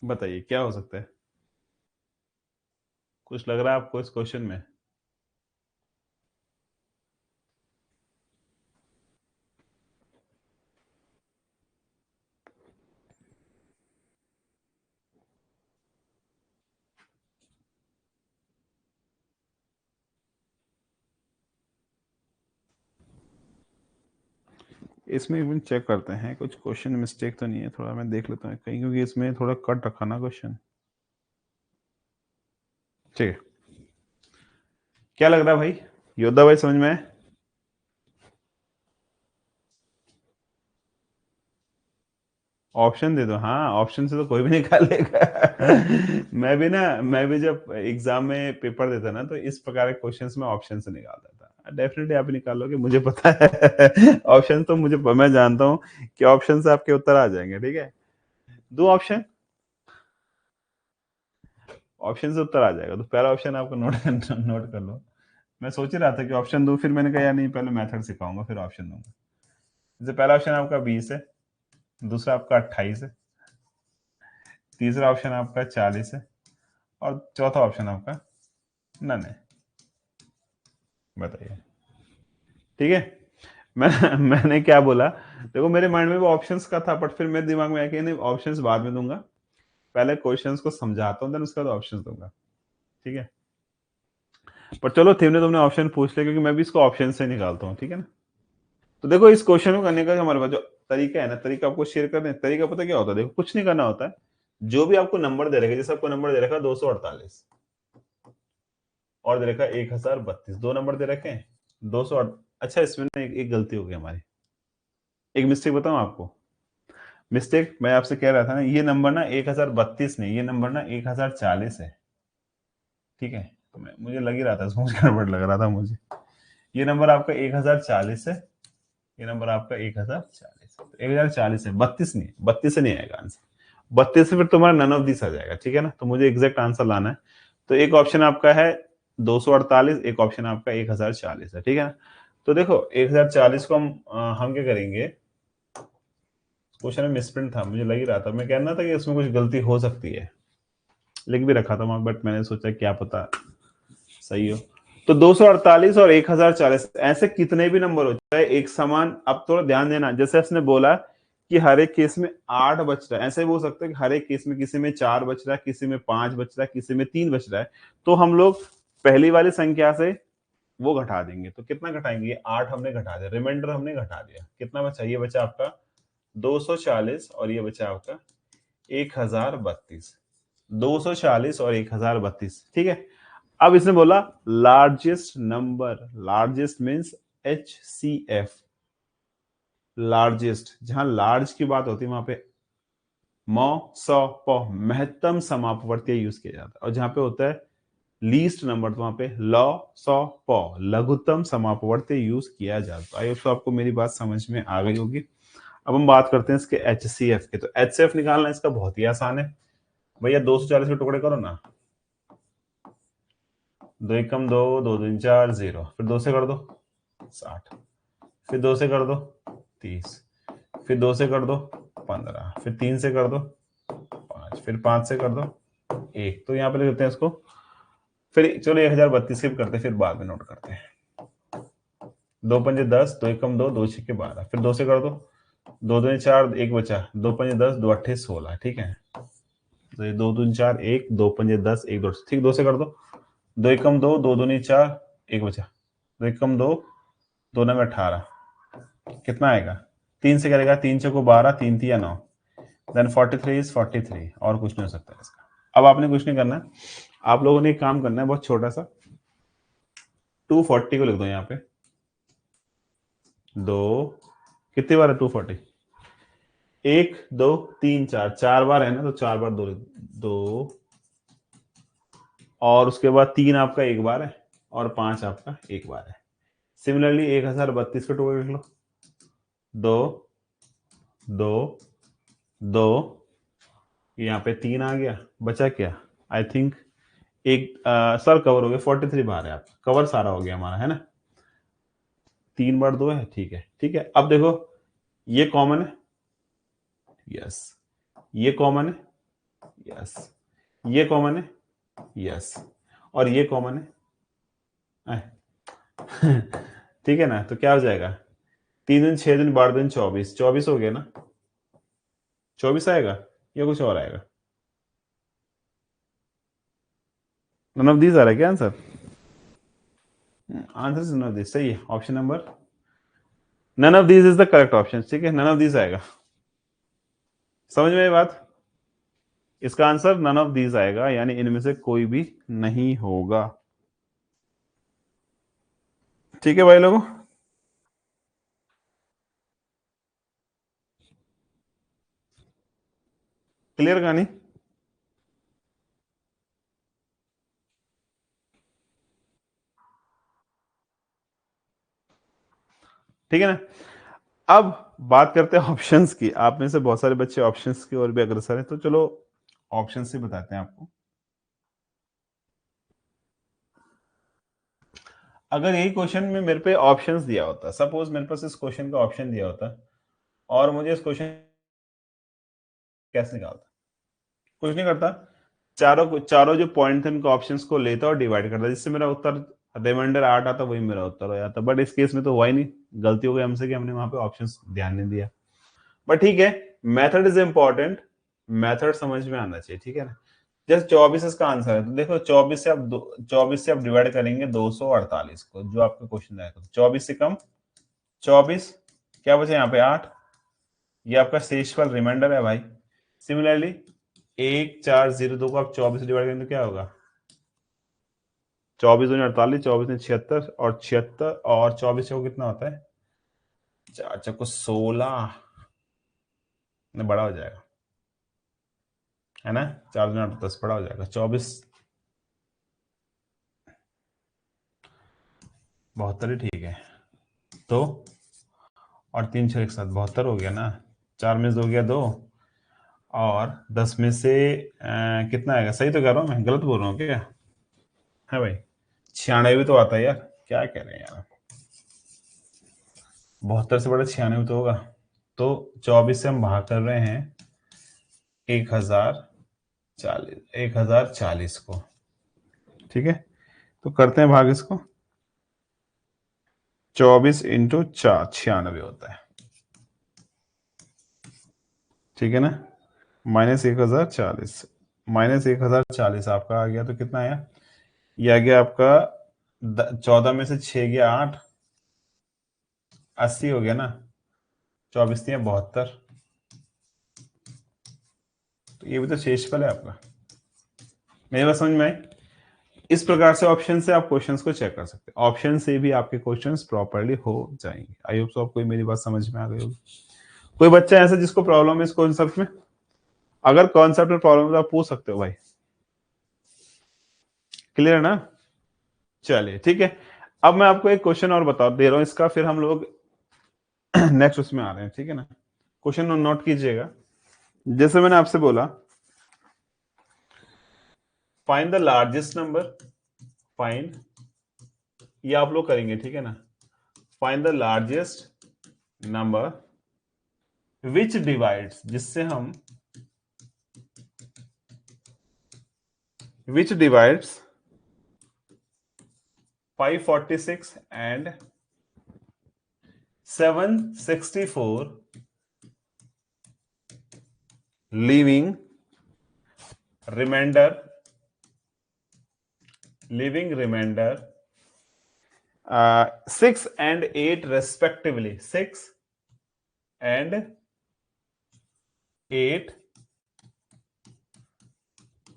बताइए क्या हो सकता है? कुछ लग रहा है आपको इस क्वेश्चन में? इसमें इवन चेक करते हैं कुछ क्वेश्चन मिस्टेक तो नहीं है, थोड़ा मैं देख लेता हूँ कहीं, क्योंकि इसमें थोड़ा कट रखा ना क्वेश्चन। ठीक है, क्या लग रहा है भाई? योद्धा भाई समझ में आए? ऑप्शन दे दो। हाँ, ऑप्शन से तो कोई भी निकालेगा। मैं भी जब एग्जाम में पेपर देता ना, तो इस प्रकार के क्वेश्चंस में ऑप्शन से निकालता था। डेफिनेटली आप निकालोगे, मुझे पता है। ऑप्शन तो मैं जानता हूँ कि ऑप्शन से आपके उत्तर आ जाएंगे। ठीक है, दो ऑप्शन, ऑप्शन से उत्तर आ जाएगा। तो पहला ऑप्शन आपको नोट नोट कर लो। मैं सोच ही रहा था कि ऑप्शन दूं, फिर मैंने कहा यार नहीं, पहले मेथड सिखाऊंगा फिर ऑप्शन दूंगा। जैसे पहला ऑप्शन आपका 20 है, दूसरा आपका 28 है, तीसरा ऑप्शन आपका 40 है, और चौथा ऑप्शन आपका नन है। बताइए। ठीक है, मैंने क्या बोला? देखो मेरे माइंड में भी ऑप्शंस का था, बट फिर मेरे दिमाग में आया कि नहीं, ऑप्शंस बाद में दूंगा, पहले क्वेश्चंस को समझाता हूँ, देन उसके बाद ऑप्शंस दूंगा। ठीक है, पर चलो तुमने ऑप्शन पूछ लिया, क्योंकि मैं भी इसको ऑप्शन से निकालता हूँ। ठीक है ना? तो देखो इस क्वेश्चन को करने का हमारे पास जो तरीका है ना, तरीका आपको शेयर कर दें। तरीका पता क्या होता है? देखो कुछ नहीं करना होता है, जो भी आपको नंबर दे रखा है, जैसे आपको नंबर दे रखा है 248 और दे रखा है 1032, दो नंबर दे रखे हैं 200। अच्छा, इसमें ना एक गलती हो गई हमारी, एक मिस्टेक बताऊं आपको। मिस्टेक मैं आपसे कह रहा था ना, ये नंबर ना 1032 नहीं, ये नंबर ना 1040 है। ठीक है, तो मुझे लग ही रहा था, सोच गड़बड़ लग रहा था मुझे। ये नंबर आपका 1040 है, ये नंबर आपका 1040, 1040 है, 32 नहीं है, 32 से नहीं आएगा आंसर। 32 से फिर तुम्हारा नन ऑफ दिस आ जाएगा। ठीक है ना? तो मुझे एग्जैक्ट आंसर लाना है। तो एक ऑप्शन आपका है 248, एक ऑप्शन आपका 1040 है। ठीक है ना? तो देखो 1040 को हम क्या करेंगे? क्वेश्चन में मिसप्रिंट था, मुझे लग ही रहा था, मैं कहना था कि इसमें कुछ गलती हो सकती है, लिख भी रखा था वहां, बट मैंने सोचा क्या पता सही हो। तो 248 और 1040 ऐसे कितने भी नंबर हो चाहे एक समान। अब थोड़ा ध्यान देना, जैसे उसने बोला कि हर एक केस में 8 बच रहा है, ऐसे भी हो सकता है कि हर एक केस में किसी में 4 बच रहा है, किसी में 5 बच रहा है, किसी में 3 बच रहा है। तो हम लोग पहली वाली संख्या से वो घटा देंगे। तो कितना घटाएंगे? 8 हमने घटा दिया, रिमाइंडर हमने घटा दिया। कितना बचा? ये बचा आपका 240 और ये बचा आपका 1032। 240 और 1032। ठीक है, अब इसने बोला largest number, largest means HCF, largest. जहां लार्ज की बात होती है वहां पे म स प महत्तम समापवर्तीय यूज किया जाता है, और जहां पे होता है लीस्ट नंबर तो वहां पे ल स प लघुत्तम समापवर्तीय यूज किया जाता है। आई होप आपको मेरी बात समझ में आ गई होगी। अब हम बात करते हैं इसके HCF के। तो HCF निकालना इसका बहुत ही आसान है भैया, 240 के टुकड़े करो ना, दो एकम दो, दो दूनी चार, 0, फिर दो से कर दो 60, फिर दो से कर दो 30, फिर दो से कर दो 15, फिर तीन से कर दो 5, फिर 5 से कर दो 1। तो यहाँ पे लिख देते हैं इसको। फिर चलो 1032 के भी करते हैं, फिर बाद में नोट करते हैं। दो पंजे 10, दो एकम दो, दो छक्के 12, फिर दो से कर दो, दो दूनी चार, एक बचा, दो पंजे 10, दो अट्ठे 16। ठीक है, तो ये दो दूनी चार, एक, दो पंजे 10, एक, दो, ठीक, दो से कर दो, दो एकम दो, दो दूनी चार, एक बचा, दो एकम दो, दो नंगे 18, कितना आएगा? तीन से करेगा, तीन चौको 12, तीन तिया 9, देन 43 इज 43, और कुछ नहीं हो सकता इसका। अब आपने कुछ नहीं करना है, आप लोगों ने एक काम करना है बहुत छोटा सा, 240 को लिख दो यहाँ पे। दो, कितनी बार है 240? एक, दो, तीन, चार, चार बार है ना, तो चार बार दो दो, और उसके बाद तीन आपका एक बार है, और पांच आपका एक बार है। सिमिलरली 1032 के टुकड़े लिख लो। दो, दो, 2, यहाँ पे 3 आ गया, बचा क्या, आई थिंक एक सर कवर हो गया, 43 बार है आपका, कवर सारा हो गया हमारा, है ना। 3 बार 2 है, ठीक है ठीक है। अब देखो ये कॉमन है, यस, ये कॉमन है, यस, ये कॉमन है, यस, और ये कॉमन है। ठीक है ना, तो क्या हो जाएगा, 3 दिन 6 दिन 12 दिन 24, 24 हो गया ना, 24 आएगा या कुछ और आएगा। नन ऑफ दीज आ रहा है क्या answer, answer is none of this, सही है, option number none of these is the correct option, ठीक है, नन ऑफ दीज आएगा। समझ में ये बात, इसका आंसर नन ऑफ दीज आएगा, यानी इनमें से कोई भी नहीं होगा। ठीक है भाई लोगों, क्लियर कहानी। ठीक है ना, अब बात करते हैं ऑप्शंस की। आप में से बहुत सारे बच्चे ऑप्शंस की ओर भी अग्रसर हैं, तो चलो ऑप्शन से बताते हैं आपको। अगर यही क्वेश्चन में मेरे पे ऑप्शंस दिया होता, सपोज मेरे पास इस क्वेश्चन का ऑप्शन दिया होता और मुझे इस क्वेश्चन कैसे निकालता, कुछ नहीं करता, चारों चारों जो पॉइंट थे उनके ऑप्शंस को लेता और डिवाइड करता, जिससे मेरा उत्तर रिमाइंडर 8 आता, वही मेरा उत्तर हो जाता। बट इस केस में तो हुआ ही नहीं, गलती हो गई हमसे कि हमने वहां पे ऑप्शंस ध्यान नहीं दिया। बट ठीक है, मेथड इज इंपॉर्टेंट, मेथड समझ में आना चाहिए, ठीक है ना। जैसे 24 इसका आंसर है, तो देखो 24 से आप डिवाइड करेंगे 248 को, जो आपका क्वेश्चन आएगा, 24 से कम 24, क्या बचे यहाँ पे 8, ये आपका शेषफल रिमाइंडर है भाई। सिमिलरली 1402 को आप 24 से डिवाइड करेंगे तो क्या होगा, 24 दूनी 48, 24 ने 76, और 76 और 24 को कितना होता है, 4 को 16 में बड़ा हो जाएगा, है ना, 4 दूनी 8 10 बड़ा हो जाएगा, 24 72 ही ठीक है। तो और 3 6 एक साथ 72 हो गया ना, 4 में से हो गया 2, और 10 में से कितना आएगा, सही तो कह रहा हूँ मैं, गलत बोल रहा हूँ क्या, है भाई, 96 भी तो आता है यार, क्या कह रहे हैं यार, 72 से बड़ा 96 तो होगा। तो 24 से हम भाग कर रहे हैं 1040 को, ठीक है, तो करते हैं भाग इसको, 24 इंटू 4 96 होता है, ठीक है ना, -1040, -1040 आपका आ गया, तो कितना आया, ये आ गया आपका 14 में से 6 गया 8, 80 हो गया ना, 24 दिया 72, तो ये भी तो शेषफल है आपका। मेरी बात समझ में आई, इस प्रकार से ऑप्शन से आप क्वेश्चंस को चेक कर सकते हैं, ऑप्शन से भी आपके क्वेश्चंस प्रॉपर्ली हो जाएंगे। आई होप सो आपको मेरी बात समझ में आ गई होगी। कोई बच्चा ऐसा जिसको प्रॉब्लम है इस कॉन्सेप्ट में, अगर कॉन्सेप्ट में प्रॉब्लम है तो आप पूछ सकते हो भाई, क्लियर है ना। चलिए ठीक है, अब मैं आपको एक क्वेश्चन और बता दे रहा हूं इसका, फिर हम लोग नेक्स्ट उसमें आ रहे हैं, ठीक है ना। क्वेश्चन नोट कीजिएगा, जैसे मैंने आपसे बोला, find the largest number, find, ये आप लोग करेंगे, ठीक है ना, find the largest number which divides, जिससे हम विच divides 546 and 764, leaving remainder, leaving remainder 6 and 8 respectively, 6 and 8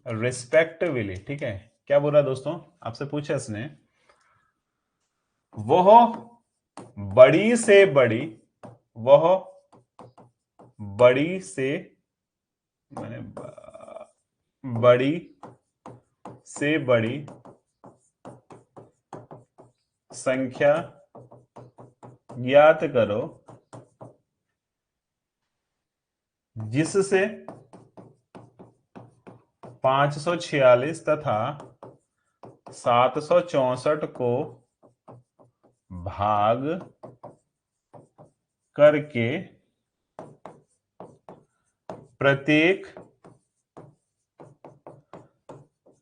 respectively, ठीक है। क्या बोल रहा है दोस्तों, आपसे पूछा इसने, वह बड़ी से बड़ी, वह बड़ी से, मैंने बड़ी से बड़ी संख्या ज्ञात करो जिससे 546 तथा 764 को भाग करके प्रत्येक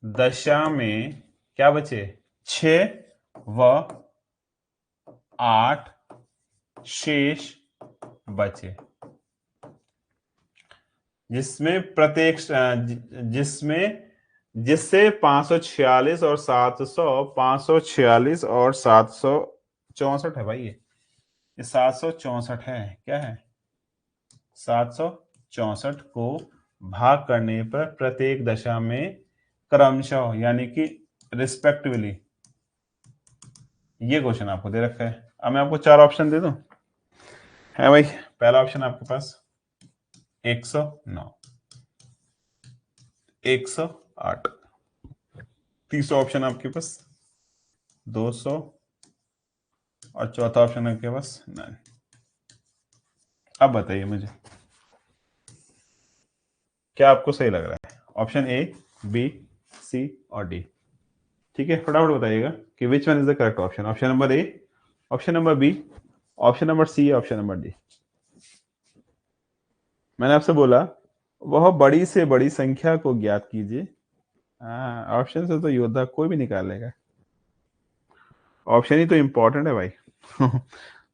दशा में क्या बचे, 6 व 8 शेष बचे, जिसमें प्रत्येक जिससे 546 और 764 है भाई, ये 764 है, क्या है 764 को भाग करने पर प्रत्येक दशा में क्रमशः यानी कि रिस्पेक्टिवली, ये क्वेश्चन आपको दे रखा है। अब मैं आपको 4 ऑप्शन दे दूं, है भाई। पहला ऑप्शन आपके पास 109, 108, तीसरा ऑप्शन आपके पास 200 और चौथा ऑप्शन आपके पास 9। अब बताइए मुझे क्या आपको सही लग रहा है, ऑप्शन ए, बी, सी और डी। ठीक है, फटाफट बताइएगा कि which one is the correct option. Option number A, option number B, option number C, option number D. मैंने आपसे बोला वह बड़ी से बड़ी संख्या को ज्ञात कीजिए। हाँ, ऑप्शन से तो योद्धा कोई भी निकाल लेगा, ऑप्शन ही तो इंपॉर्टेंट है भाई।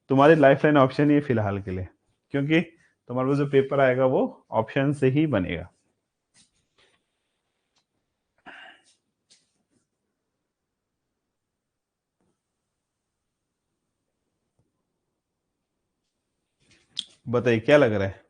तुम्हारी लाइफ लाइन ऑप्शन ही है फिलहाल के लिए, क्योंकि तुम्हारे पास जो पेपर आएगा वो ऑप्शन से ही बनेगा। बताइए क्या लग रहा है।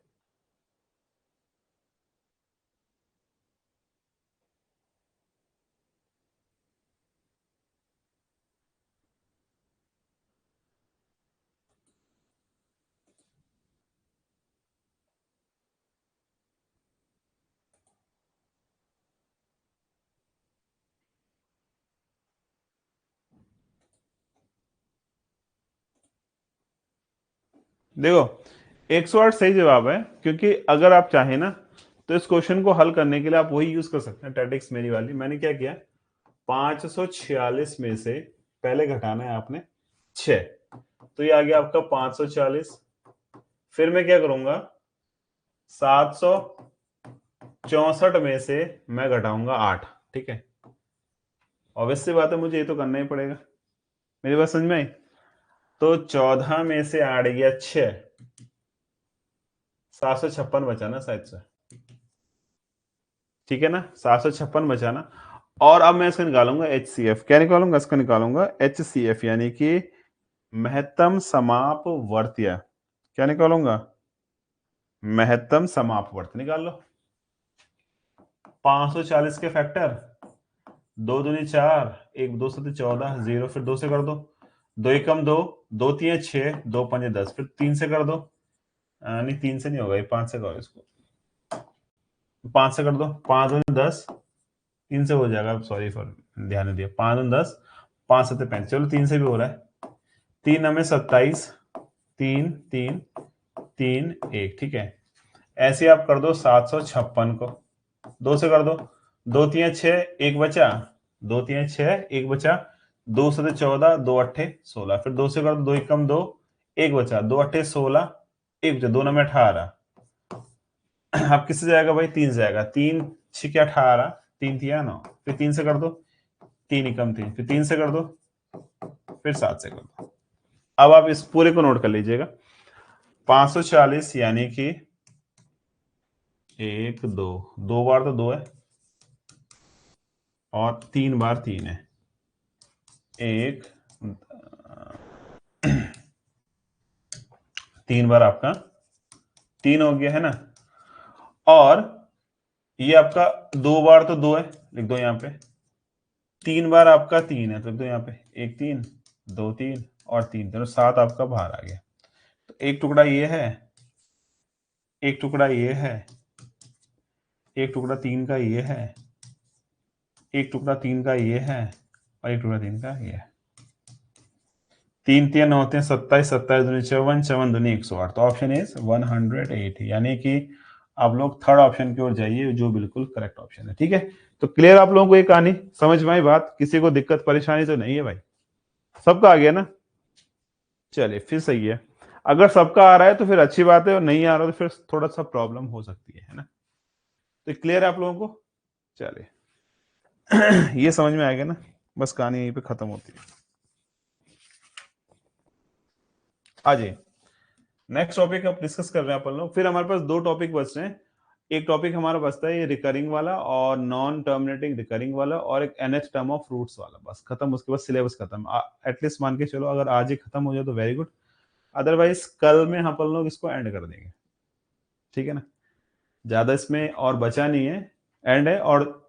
देखो 108 सही जवाब है, क्योंकि अगर आप चाहें ना तो इस क्वेश्चन को हल करने के लिए आप वही यूज कर सकते हैं, टैटिक्स मेरी वाली। मैंने क्या किया, 546 में से पहले घटाना है आपने 6, तो ये आ गया आपका 540। फिर मैं क्या करूंगा, 764 में से मैं घटाऊंगा 8। ठीक है, ऑब्वियसली बात है, मुझे ये तो करना ही पड़ेगा। मेरी बात समझ में आई। तो 14 में से 8 गया 6, 756 बचा ना शायद से, ठीक है ना, 756 बचा ना। और अब मैं इसका निकालूंगा HCF। क्या निकालूंगा, इसका निकालूंगा HCF, यानी कि महत्तम समापवर्तीय। क्या निकालूंगा, महत्तम समापवर्त निकाल लो। 540 के फैक्टर, 2 दूनी 4, 1 2 7 14, 0, फिर 2 से कर दो, 2 एकम 2, 2 3 6, 2 5 10, फिर 3 से कर दो। नहीं 3 से नहीं होगा, ये 5 से करो इसको, 5 से कर दो, 5 दूनी 10, 3 से हो जाएगा, सॉरी फॉर ध्यान नहीं दिया, 5 दूनी 10, 5 7 35, चलो 3 से भी हो रहा है, 3 हमें 27, 3 3 3 1, ठीक है। ऐसे आप कर दो 756 को, 2 से कर दो, 2 3 6, 1 बचा, 2 3 6, 1 बचा, 2 7 14, 2 8 16, फिर 2 से कर दो, 2 एकम 2, 1 बचा, 2 8 16, 1 बचा, 2 9 18। अब किससे जाएगा भाई, 3 से जाएगा, 3 6 18, 3 3 9, फिर 3 से कर दो, 3 एकम 3, फिर 3 से कर दो, फिर 7 से कर दो। अब आप इस पूरे को नोट कर लीजिएगा, 540 यानी कि 1 2, 2 बार तो 2 है और 3 बार 3 है, 1 3 बार आपका 3 हो गया है ना, और ये आपका 2 बार तो 2 है, लिख दो यहाँ पे, 3 बार आपका 3 है तो लिख दो यहाँ पे, 1 3 2 3 और 3 3, 7 आपका बाहर आ गया। तो एक टुकड़ा ये है, एक टुकड़ा ये है, एक टुकड़ा 3 का ये है, एक टुकड़ा 3 का ये है, और एक टुकड़ा 3 का ये है। 3 3 होते हैं 27, 27 दूनी 54, 54 दूनी 108, तो ऑप्शन इज 108, यानी कि आप लोग थर्ड ऑप्शन की ओर जाइए, जो बिल्कुल करेक्ट ऑप्शन है। ठीक है, तो क्लियर आप लोगों को ये कहानी समझ में आई बात? किसी को दिक्कत परेशानी तो नहीं है भाई? सबका आ गया ना? चलिए फिर सही है। अगर सबका आ रहा है तो फिर अच्छी बात है, और नहीं आ रहा तो फिर थोड़ा सा प्रॉब्लम हो सकती है ना? तो क्लियर है आप लोगों को? चलिए ये समझ में आएगा ना? बस कहानी यहीं पे खत्म होती है। आ जाइए, नेक्स्ट टॉपिक अब डिस्कस कर रहे हैं अपन लोग। फिर हमारे पास दो टॉपिक बच रहे हैं। एक टॉपिक हमारा बचता है ये रिकरिंग वाला और नॉन टर्मिनेटिंग रिकरिंग वाला, और एक एनएच टर्म ऑफ रूट्स वाला। बस खत्म, उसके बाद सिलेबस खत्म। एटलीस्ट मान के चलो अगर आज ही खत्म हो जाए तो वेरी गुड, अदरवाइज कल में हम अपन लोग इसको एंड कर देंगे। ठीक है ना? ज्यादा इसमें और बचा नहीं है, एंड है। और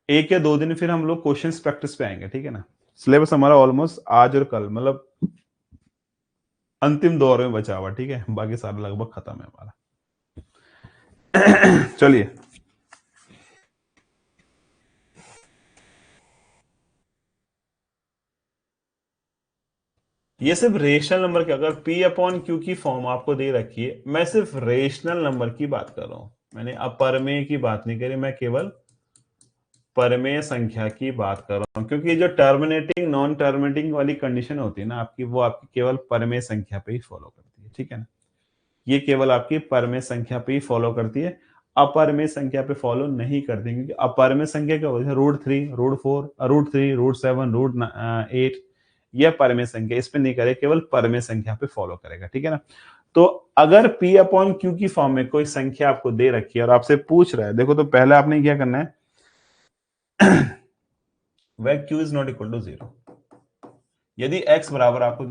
एक या दो दिन फिर हम लोग क्वेश्चंस प्रैक्टिस पे आएंगे। ठीक है ना? सिलेबस हमारा ऑलमोस्ट आज और कल, मतलब अंतिम दौर में बचा हुआ। ठीक है, बाकी सारा लगभग खत्म है हमारा। चलिए, ये सिर्फ रेशनल नंबर की, अगर P अपॉन Q की फॉर्म आपको दे रखी है, मैं सिर्फ रेशनल नंबर की बात कर रहा हूं, मैंने अपरमेय की बात नहीं करी, मैं केवल परमेय संख्या की बात कर रहा हूं। क्योंकि ये जो टर्मिनेटिंग नॉन टर्मिनेटिंग वाली कंडीशन होती है ना आपकी, वो आपकी केवल परमेय संख्या पे ही फॉलो करती है। ठीक है ना? ये केवल आपकी परमेय संख्या पे ही फॉलो करती है, अपरमेय संख्या पे फॉलो नहीं करती। क्योंकि अपरमेय संख्या क्या होती है? √3, √4, √3, √7, √8, यह परमेय संख्या, इस पे नहीं करे, केवल परमेय संख्या पे फॉलो करेगा। ठीक है ना? तो अगर P अपॉन Q की फॉर्म में कोई संख्या आपको दे रखी है और आपसे पूछ रहा है, देखो तो पहले आपने क्या करना है, वह Q is not equal to 0। यदि x बराबर आपको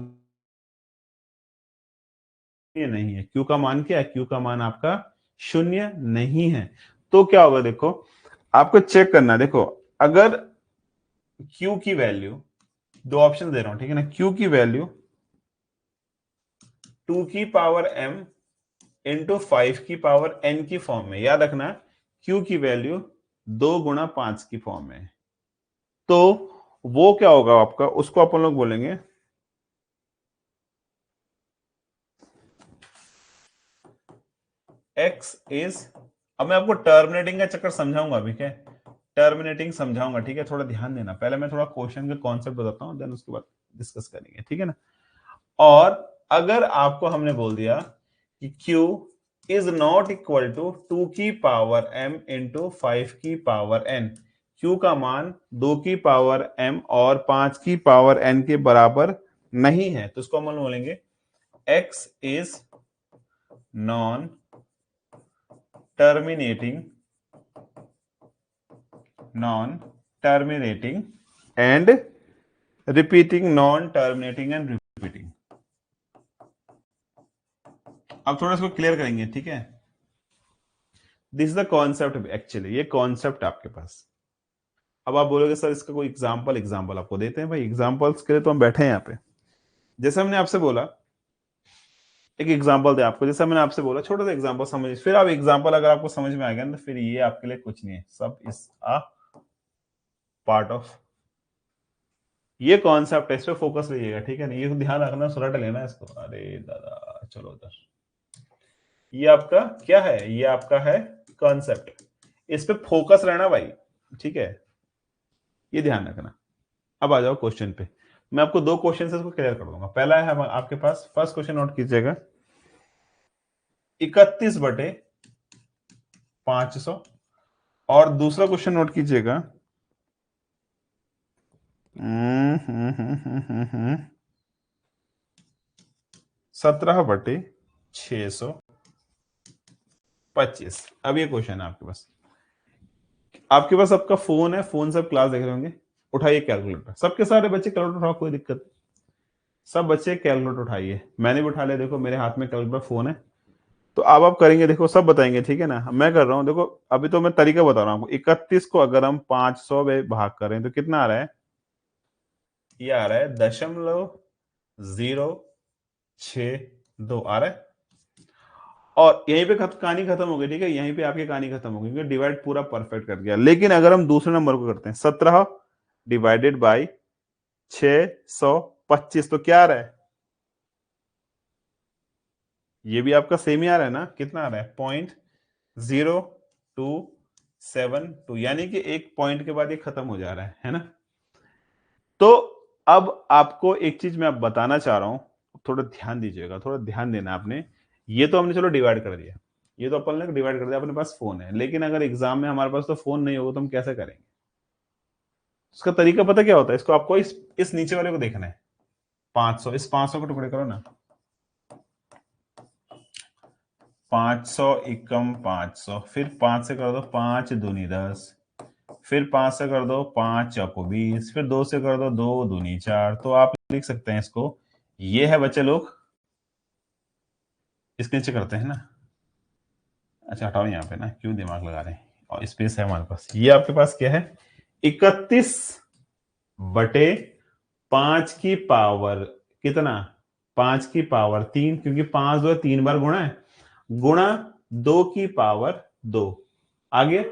ये नहीं है, Q का मान क्या है? Q का मान आपका शून्य नहीं है, तो क्या होगा? देखो आपको चेक करना है। देखो अगर Q की वैल्यू, दो ऑप्शन दे रहा हूं, ठीक है ना? Q की वैल्यू 2 की पावर m इंटू 5 की पावर n की फॉर्म में, याद रखना Q की वैल्यू 2 × 5 की फॉर्म में है, तो वो क्या होगा आपका? उसको अपन लोग बोलेंगे x इज, अब मैं आपको टर्मिनेटिंग का चक्कर समझाऊंगा अभी, क्या टर्मिनेटिंग समझाऊंगा। ठीक है, थोड़ा ध्यान देना, पहले मैं थोड़ा क्वेश्चन का कॉन्सेप्ट बताता हूं, देन उसके बाद डिस्कस करेंगे। ठीक है ना? और अगर आपको हमने बोल दिया कि Q is not equal to 2 की पावर m इंटू 5 की पावर n, Q का मान 2 की पावर m और 5 की पावर n के बराबर नहीं है, तो इसको हम बोलेंगे x is non terminating, non terminating and repeating, non terminating and repeating. अब थोड़ा इसको क्लियर करेंगे। ठीक है, this is the concept, actually ये कॉन्सेप्ट आपके पास। अब आप बोलोगे सर इसका कोई एग्जांपल आपको देते हैं। भाई एग्जांपल्स के लिए तो हम बैठे हैं यहाँ पे। जैसे हमने आपसे बोला, एक एग्जांपल दे आपको, जैसे मैंने आपसे बोला छोटा सा एग्जांपल समझ, फिर आप एग्जांपल अगर आपको समझ में आ गया तो फिर ये आपके लिए कुछ नहीं है, सब इज अ पार्ट ऑफ ये कॉन्सेप्ट है, इस पे फोकस लीजिएगा। ठीक है ना? ये ध्यान रखना, सुलट लेना इसको। अरे दादा चलो उधर, ये आपका क्या है? ये आपका है कॉन्सेप्ट, इस पे फोकस रहना भाई। ठीक है, ये ध्यान रखना। अब आ जाओ क्वेश्चन पे, मैं आपको दो क्वेश्चन से इसको क्लियर कर दूंगा। पहला है आपके पास, फर्स्ट क्वेश्चन नोट कीजिएगा, 31/500, और दूसरा क्वेश्चन नोट कीजिएगा 17/625। अब ये क्वेश्चन है आपके पास आपका फोन है, फोन से आप क्लास देख रहे होंगे, उठाइए कैलकुलेटर। सबके सारे बच्चे कैलकुलेटर उठाओ, कोई दिक्कत नहीं। सब बच्चे कैलकुलेटर उठाइए, मैंने भी उठा लिया। देखो मेरे हाथ में कैलकुलेटर फोन है, तो अब आप करेंगे, देखो सब बताएंगे। ठीक है ना? मैं कर रहा हूं, देखो अभी तो मैं तरीका बता रहा हूं आपको। 31 को अगर हम 500 में भाग करें तो कितना आ रहा है? ये आ रहा है 0.062 आ रहा है। और यहीं पे कहानी खत्म हो गई। ठीक है, यहीं पे आपकी कहानी खत्म हो गई, क्योंकि डिवाइड पूरा परफेक्ट कर दिया। लेकिन अगर हम दूसरे नंबर को करते हैं, 17 डिवाइडेड बाई 625, तो क्या आ रहा है? ये भी आपका सेम ही आ रहा है ना? कितना आ रहा है? 0 2 7 2, यानी कि एक पॉइंट के बाद ये खत्म हो जा रहा है ना। तो अब आपको एक चीज मैं अब बताना चाह रहा हूं, थोड़ा ध्यान दीजिएगा, थोड़ा ध्यान देना आपने। ये तो हमने चलो डिवाइड कर दिया, ये तो अपन ने डिवाइड कर दिया, अपने पास फोन है, लेकिन अगर एग्जाम में हमारे पास तो फोन नहीं होगा तो हम कैसे करेंगे? उसका तरीका पता क्या होता है? इसको आपको इस नीचे वाले को देखना है। 500, इस 500 के टुकड़े करो ना। 500 एकम 500, फिर 5 से कर दो 5 दूनी 10, फिर 5 से कर दो 5 चौको 20, फिर 2 से कर दो 2 दूनी 4। तो आप लिख सकते हैं इसको, ये है बच्चे लोग, इसके नीचे करते हैं ना। अच्छा हटाओ यहाँ पे ना, क्यों दिमाग लगा रहे हैं, और स्पेस है हमारे पास। ये आपके पास क्या है? 31 बटे 5 की पावर कितना? 5 की पावर 3, क्योंकि 5 2 3 बार गुणा है, गुणा 2 की पावर 2, आगे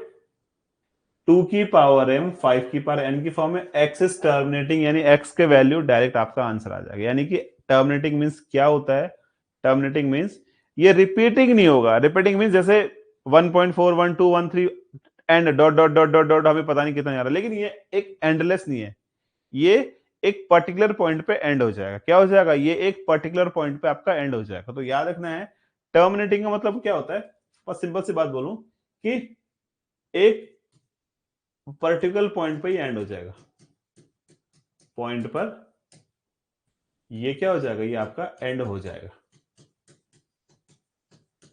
2 की पावर m, 5 की पावर n की फॉर्म में। x इज टर्मिनेटिंग, यानी x के वैल्यू डायरेक्ट आपका आंसर आ जाएगा। यानी कि टर्मिनेटिंग मींस क्या होता है? टर्मिनेटिंग मींस ये रिपीटिंग नहीं होगा। रिपीटिंग मींस जैसे 1.4 1 2 1 3 and dot dot dot dot dot, हमें पता नहीं कितना जा रहा है, लेकिन ये एक एंडलेस नहीं है, ये एक पर्टिकुलर पॉइंट पे एंड हो जाएगा। क्या हो जाएगा? ये एक पर्टिकुलर पॉइंट पे आपका एंड हो जाएगा। तो याद रखना है, टर्मिनेटिंग का मतलब क्या होता है? बस सिंपल सी बात बोलूं कि एक पर्टिकुलर पॉइंट पे ही एंड हो जाएगा, पॉइंट पर ये क्या हो जाएगा? ये आपका एंड हो जाएगा।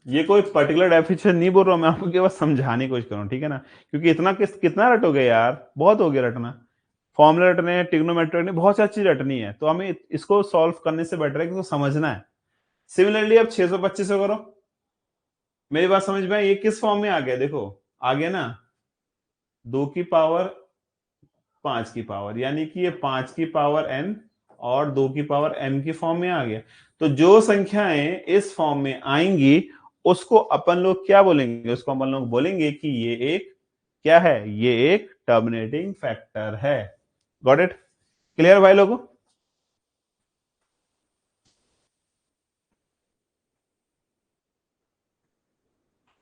ये कोई पर्टिकुलर डेफिनेशन नहीं बोल रहा हूं मैं, आपको केवल समझाने की कोशिश कर रहा हूं, ठीक है ना? क्योंकि इतना कितना रटोगे यार, बहुत हो गया रटना। फॉर्मूला रटने हैं, ट्रिग्नोमेट्री रटनी, बहुत सारी चीज रटनी है, तो हमें इसको सॉल्व करने से बेटर है कि इसको समझना है। सिमिलरली अब 625 करो, मेरी बात समझ में? ये किस फॉर्म में आ गया? देखो आ गया ना, 2 की पावर 5 की पावर, यानी कि ये 5 की पावर n और 2 की पावर m की फॉर्म में आ गया। तो जो संख्याएं इस फॉर्म में आएंगी उसको अपन लोग क्या बोलेंगे? उसको अपन लोग बोलेंगे कि ये एक क्या है? ये एक टर्मिनेटिंग फैक्टर है। Got it? क्लियर भाई लोगों?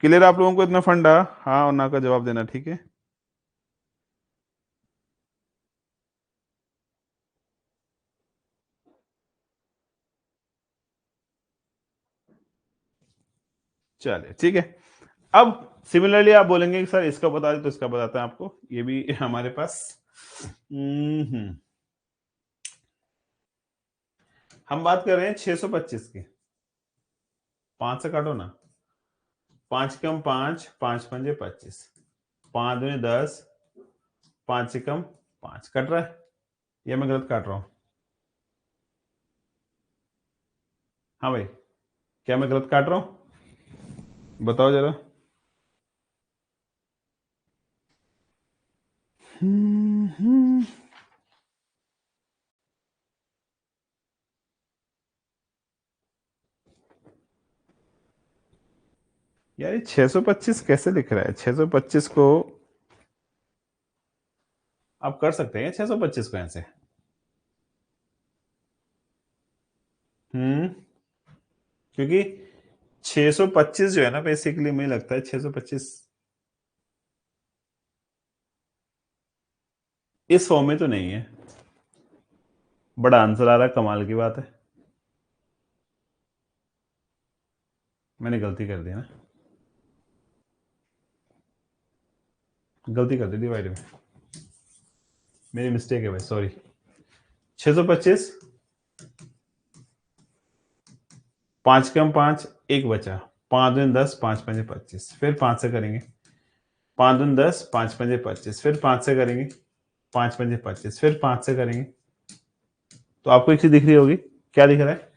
क्लियर आप लोगों को इतना फंडा? हाँ और ना का जवाब देना, ठीक है? चलिए ठीक है। अब सिमिलरली आप बोलेंगे कि सर इसका बता दे, तो इसका बताते हैं आपको, ये भी हमारे पास। हम बात कर रहे हैं 625 की। 5 से काटो ना, 5 कम 5, 5 पंजे 25, 5 दूनी 10, 5 से कम 5, कट रहा है या मैं गलत काट रहा हूं? हाँ भाई, क्या मैं गलत काट रहा हूं? बताओ जरा। यार ये 625 कैसे लिख रहा है? 625 को आप कर सकते हैं 625 को ऐसे। क्योंकि 625 जो है ना, बेसिकली मुझे लगता है 625 इस फॉर्म में तो नहीं है। बड़ा आंसर आ रहा है, कमाल की बात है। मैंने गलती कर दी ना, गलती कर दी डिवाइड में, मेरी मिस्टेक है भाई, सॉरी। 625, 5 कम 5, एक बचा, 5 दूनी 10, 5 पंजे 25, फिर 5 से करेंगे, 5 दूनी 10, 5 पंजे 25, फिर 5 से करेंगे, 5 पंजे 25, फिर 5 से करेंगे। तो आपको एक चीज दिख रही होगी, क्या दिख रहा है?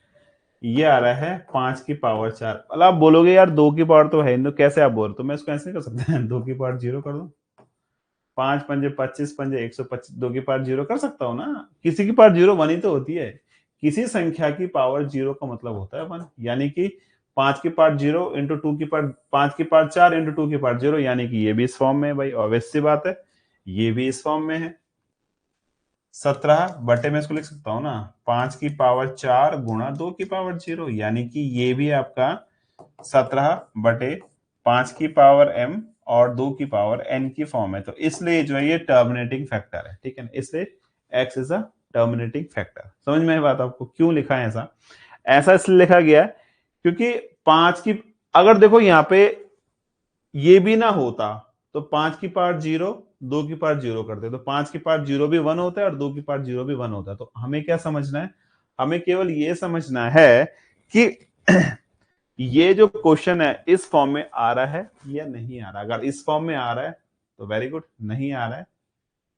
ये आ रहा है 5 की पावर 4। मतलब आप बोलोगे यार 2 की पावर तो है, तो कैसे आप बोल रहे? तो मैं इसको ऐसे नहीं कर सकता 2 की पावर 0 कर दो, 5 पंजे 25 पंजे 125, 2 की पावर 0 कर सकता हूँ ना। किसी की पावर 0 1 ही तो होती है। किसी संख्या की पावर 0 का मतलब होता है 1, यानी कि 5 की पावर 0 इंटू 2 की पावर 5 की पावर 4 इंटू 2 की पावर 0, यानी कि ये भी इस फॉर्म में है भाई, ऑब्वियस सी बात है, ये भी इस फॉर्म में है। 17 बटे में इसको लिख सकता हूं ना, 5 की पावर 4 गुणा 2 की पावर 0, यानी कि ये भी आपका 17 बटे 5 की पावर m और 2 की पावर n की फॉर्म है, तो इसलिए जो है ये टर्मिनेटिंग फैक्टर है, ठीक है ना, इसलिए x is a terminating factor. समझ में आई बात आपको? क्यों लिखा है ऐसा? ऐसा इसलिए लिखा गया है क्योंकि 5 की, अगर देखो यहां पे ये भी ना होता तो 5 की पावर 0, 2 की पावर 0 करते, तो 5 की पावर 0 भी 1 होता है और 2 की पावर 0 भी 1 होता है। तो हमें क्या समझना है? हमें केवल ये समझना है कि ये जो क्वेश्चन है इस फॉर्म में आ रहा है या नहीं आ रहा। अगर इस फॉर्म में आ रहा है तो वेरी गुड, नहीं आ रहा है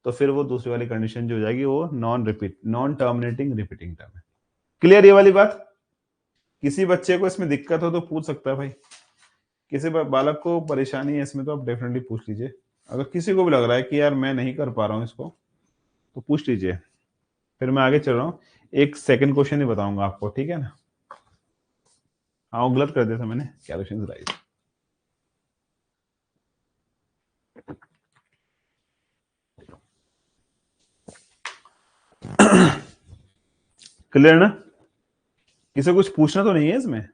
तो फिर वो दूसरी वाली कंडीशन जो हो जाएगी वो नॉन टर्मिनेटिंग रिपीटिंग टर्म है। क्लियर ये वाली बात? किसी बच्चे को इसमें दिक्कत हो तो पूछ सकता है भाई, किसी बालक को परेशानी है इसमें तो आप डेफिनेटली पूछ लीजिए। अगर किसी को भी लग रहा है कि यार मैं नहीं कर पा रहा हूँ इसको, तो पूछ लीजिए, फिर मैं आगे चल रहा हूँ। एक सेकंड क्वेश्चन ही बताऊंगा आपको, ठीक है ना? हाँ, गलत कर दिया था मैंने, कैलकुलेशन राइट। क्लियर ना? किसी को कुछ पूछना तो नहीं है इसमें?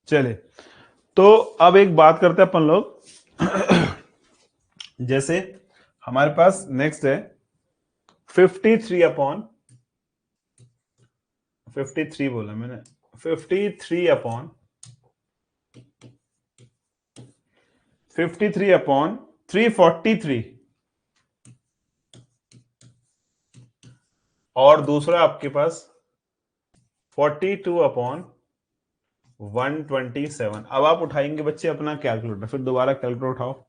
चले, तो अब एक बात करते हैं अपन लोग। जैसे हमारे पास नेक्स्ट है 53 बोला मैंने, 53 अपॉन 343 और दूसरा आपके पास 42/127। अब आप उठाएंगे बच्चे अपना कैलकुलेटर, फिर दोबारा कैलकुलेटर उठाओ,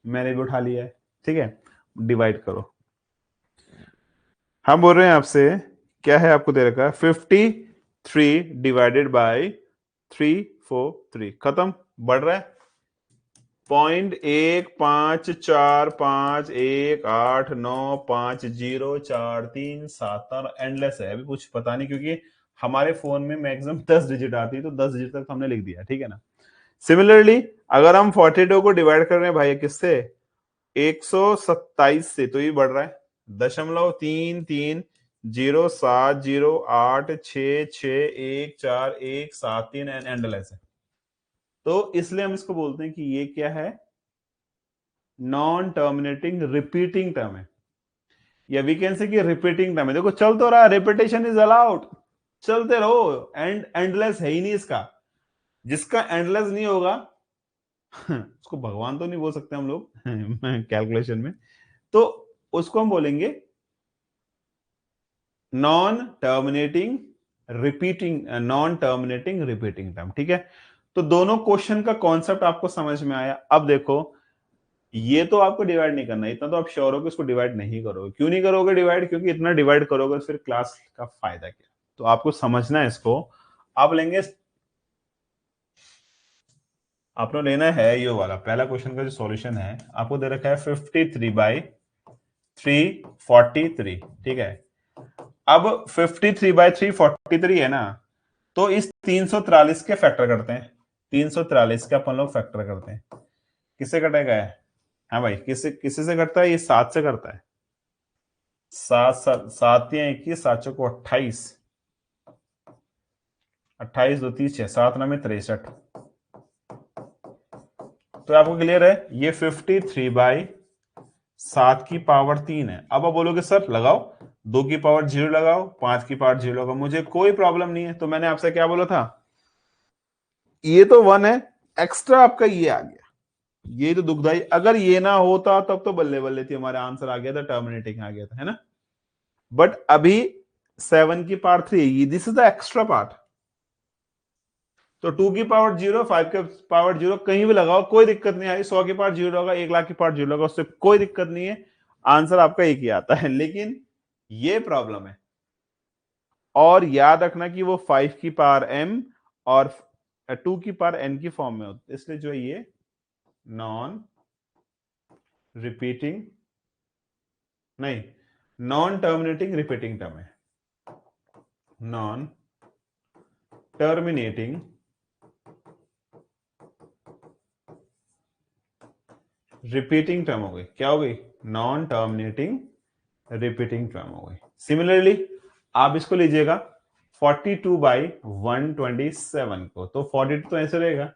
मैंने भी उठा लिया है, ठीक है। डिवाइड करो। हम बोल रहे हैं आपसे, क्या है आपको दे रखा है 53 डिवाइडेड बाय 343, खत्म। बढ़ रहा है 0.15451895043 और एंडलेस है, अभी कुछ पता नहीं, क्योंकि हमारे फोन में मैक्सिमम 10 डिजिट आती है, तो 10 डिजिट तक हमने लिख दिया, ठीक है ना। सिमिलरली अगर हम 42 को डिवाइड कर रहे हैं भाई किससे, 127 से, तो ये बढ़ रहा है 0.33070866614173 एंडलेस है। तो इसलिए हम इसको बोलते हैं कि ये क्या है, नॉन टर्मिनेटिंग रिपीटिंग टर्म है, या वी कैन से कि रिपीटिंग टर्म है। देखो चल तो रहा है, रिपीटेशन इज अलाउड, चलते रहो, एंडलेस है ही नहीं इसका। जिसका एंडलेस नहीं होगा उसको भगवान तो नहीं बोल सकते हम लोग कैलकुलेशन में, तो उसको हम बोलेंगे नॉन टर्मिनेटिंग रिपीटिंग टर्म, ठीक है। तो दोनों क्वेश्चन का कॉन्सेप्ट आपको समझ में आया। अब देखो, ये तो आपको डिवाइड नहीं करना, इतना तो आप श्योर हो कि इसको डिवाइड नहीं करोगे। क्यों नहीं करोगे डिवाइड? क्योंकि इतना डिवाइड करोगे फिर क्लास का फायदा क्या। तो आपको समझना है इसको। आप लेंगे, आपने लेना है ये वाला पहला क्वेश्चन का जो सॉल्यूशन है, आपको दे रखा है 53/343, ठीक है। अब 53/343 है ना, तो इस 343 के फैक्टर करते हैं, 343 के अपन लोग फैक्टर करते हैं। किससे कटेगा है? हाँ भाई, किससे किससे से कटता है? ये 7 से करता है। 7 7 7 या 21, 7 चौको 28, 28 2 30 6, 7 9 63। तो आपको क्लियर है, ये 53/7 की पावर 3 है। अब आप बोलोगे सर लगाओ, 2 की पावर 0 लगाओ, 5 की पावर 0 लगाओ, मुझे कोई प्रॉब्लम नहीं है। तो मैंने आपसे क्या बोला था, ये तो 1 है, एक्स्ट्रा आपका ये आ गया, ये तो दुखदाई। अगर ये ना होता तब तो बल्ले बल्ले थी, हमारा आंसर आ गया था, टर्मिनेटिंग आ गया था, है ना। बट अभी 7 की power 3, this is the extra part. तो 2 की पावर 0, 5 की पावर 0 कहीं भी लगाओ कोई दिक्कत नहीं आई, 100 की पावर 0 होगा, 1 लाख की पावर 0 होगा, उससे कोई दिक्कत नहीं है, आंसर आपका एक ही आता है। लेकिन ये प्रॉब्लम है, और याद रखना कि वो 5 की पावर m और 2 की पावर n की फॉर्म में होती है, इसलिए जो ये नॉन रिपीटिंग नहीं, नॉन टर्मिनेटिंग रिपीटिंग टर्म है, नॉन टर्मिनेटिंग रिपीटिंग टर्म हो गई, क्या हो गई, नॉन टर्मिनेटिंग रिपीटिंग टर्म हो गई। सिमिलरली आप इसको लीजिएगा 42/127 को, तो 42 तो ऐसे रहेगा,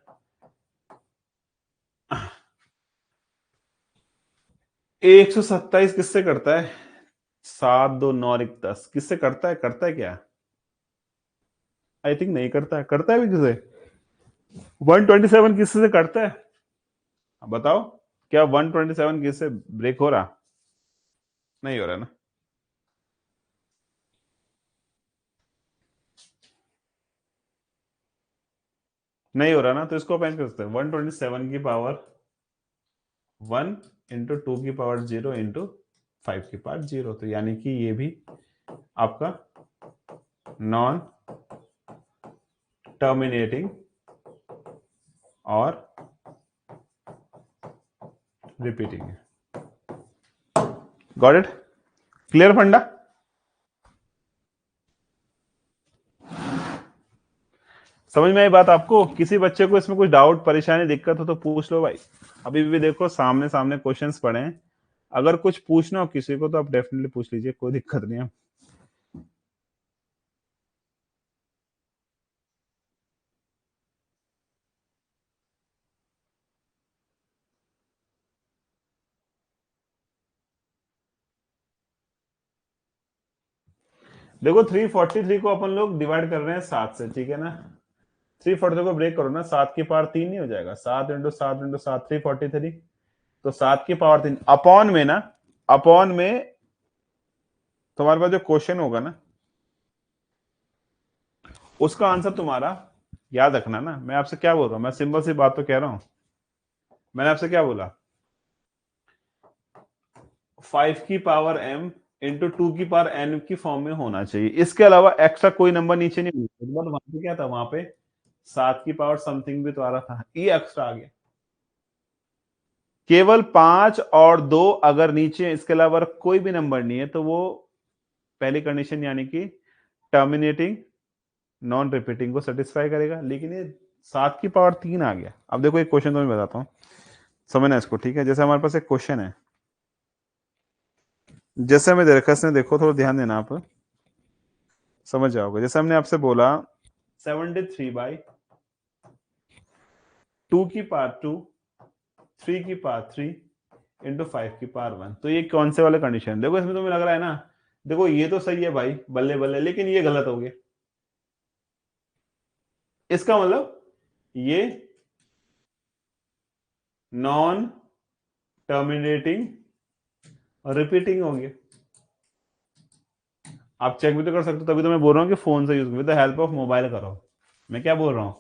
127 किससे करता है, 7 2 9 1 10, किससे करता है क्या, आई थिंक नहीं करता है, करता है भी किसे, 127 किससे से करता है, बताओ, क्या 127 किससे ब्रेक हो रहा, नहीं हो रहा ना, नहीं हो रहा ना, तो इसको अपन कर सकते हैं 127 की पावर 1 इंटू 2 की पावर 0 इंटू 5 की पावर 0, तो यानी कि ये भी आपका नॉन टर्मिनेटिंग और रिपीटिंग है। गॉट इट, क्लियर फंडा। समझ में आई बात आपको, किसी बच्चे को इसमें कुछ डाउट परेशानी दिक्कत हो तो पूछ लो भाई, अभी भी देखो सामने सामने क्वेश्चंस पढ़े हैं, अगर कुछ पूछना हो किसी को तो आप डेफिनेटली पूछ लीजिए, कोई दिक्कत नहीं है। देखो 343 को अपन लोग डिवाइड कर रहे हैं 7 से, ठीक है ना, 343 को ब्रेक करो ना, 7 की पावर 3 नहीं हो जाएगा, 7 × 7 × 7 343, तो 7 की पावर 3 अपॉन में ना, अपॉन में तुम्हारे पास जो क्वेश्चन होगा ना उसका आंसर तुम्हारा याद रखना ना, मैं आपसे क्या बोल रहा हूं, मैं सिंपल सी बात तो कह रहा हूं, मैंने आपसे क्या बोला, 5 की पावर m इंटू 2 की पावर n की फॉर्म में होना चाहिए, इसके अलावा एक्स्ट्रा कोई नंबर नीचे नहीं मिलता, वहां पे क्या था, वहां पे 7 की पावर समथिंग भी तो आ रहा था, ये एक्स्ट्रा आ गया, केवल 5 और 2 अगर नीचे इसके अलावा कोई भी नंबर नहीं है तो वो पहली कंडीशन यानी कि टर्मिनेटिंग नॉन रिपीटिंग को सेटिस्फाई करेगा, लेकिन ये 7 की पावर 3 आ गया। अब देखो एक क्वेश्चन तो मैं बताता हूं, समझना इसको, ठीक है, जैसे हमारे पास एक क्वेश्चन है, जैसे हमें दे रखा है इसने, देखो थोड़ा ध्यान देना, आप समझ जाओगे, जैसे हमने आपसे बोला 73/2 की पावर 2 3 की पावर 3 इंटू 5 की पावर 1, तो ये कौन से वाले कंडीशन, देखो इसमें तुम्हें लग रहा है ना, देखो ये तो सही है भाई, बल्ले बल्ले, लेकिन ये गलत हो गया, इसका मतलब ये नॉन टर्मिनेटिंग और रिपीटिंग हो गया, आप चेक भी तो कर सकते हो, तभी तो मैं बोल रहा हूँ कि फोन से use with the help of mobile करो, मैं क्या बोल रहा हूँ,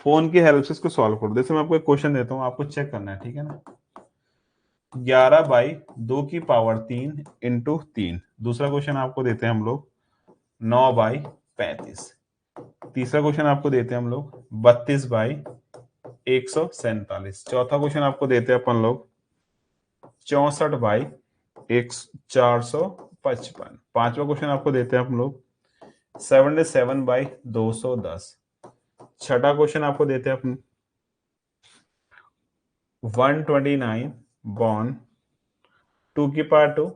फोन की हेल्प से इसको सॉल्व करो। जैसे मैं आपको एक क्वेश्चन देता हूँ, आपको चेक करना है, ठीक है ना, 11/2 की पावर 3 इंटू 3, दूसरा क्वेश्चन आपको देते हैं हम लोग 9/35, तीसरा क्वेश्चन आपको देते हैं हम लोग 32/147, चौथा क्वेश्चन आपको देते हैं अपन लोग 64/455, पांचवा क्वेश्चन आपको देते हैं हम लोग 77/210, छठा क्वेश्चन आपको देते हैं अपन 129 बॉन 2 की पावर 2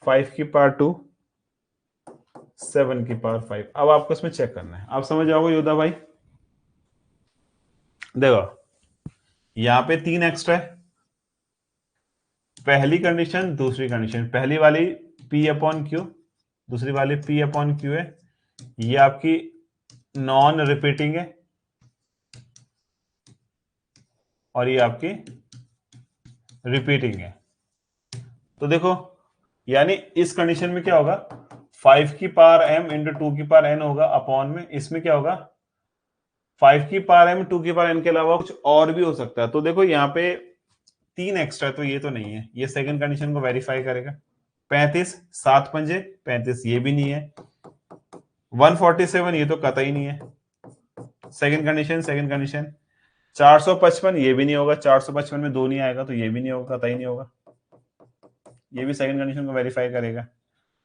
5 की पावर 2 7 की पावर 5, अब आपको इसमें चेक करना है, आप समझ जाओगे योदा भाई, देखो यहां पे 3 एक्स्ट्रा है, पहली कंडीशन दूसरी कंडीशन, पहली वाली P/Q, दूसरी वाली P/Q है, ये आपकी नॉन रिपीटिंग है और ये आपकी रिपीटिंग है, तो देखो यानी इस कंडीशन में क्या होगा, 5 की पावर m इंटू 2 की पावर n होगा अपॉन में, इसमें क्या होगा 5 की पावर m 2 की पावर n के अलावा कुछ और भी हो सकता है, तो देखो यहाँ पे 3 एक्स्ट्रा, तो ये तो नहीं है, ये सेकंड कंडीशन को वेरीफाई करेगा, 35 7 पंजे 35, ये भी नहीं है, 147 ये तो कतई नहीं है, सेकंड कंडीशन 455 ये भी नहीं होगा, 455 में 2 नहीं आएगा, तो ये भी नहीं होगा, कतई नहीं होगा, ये भी सेकंड कंडीशन को वेरीफाई करेगा,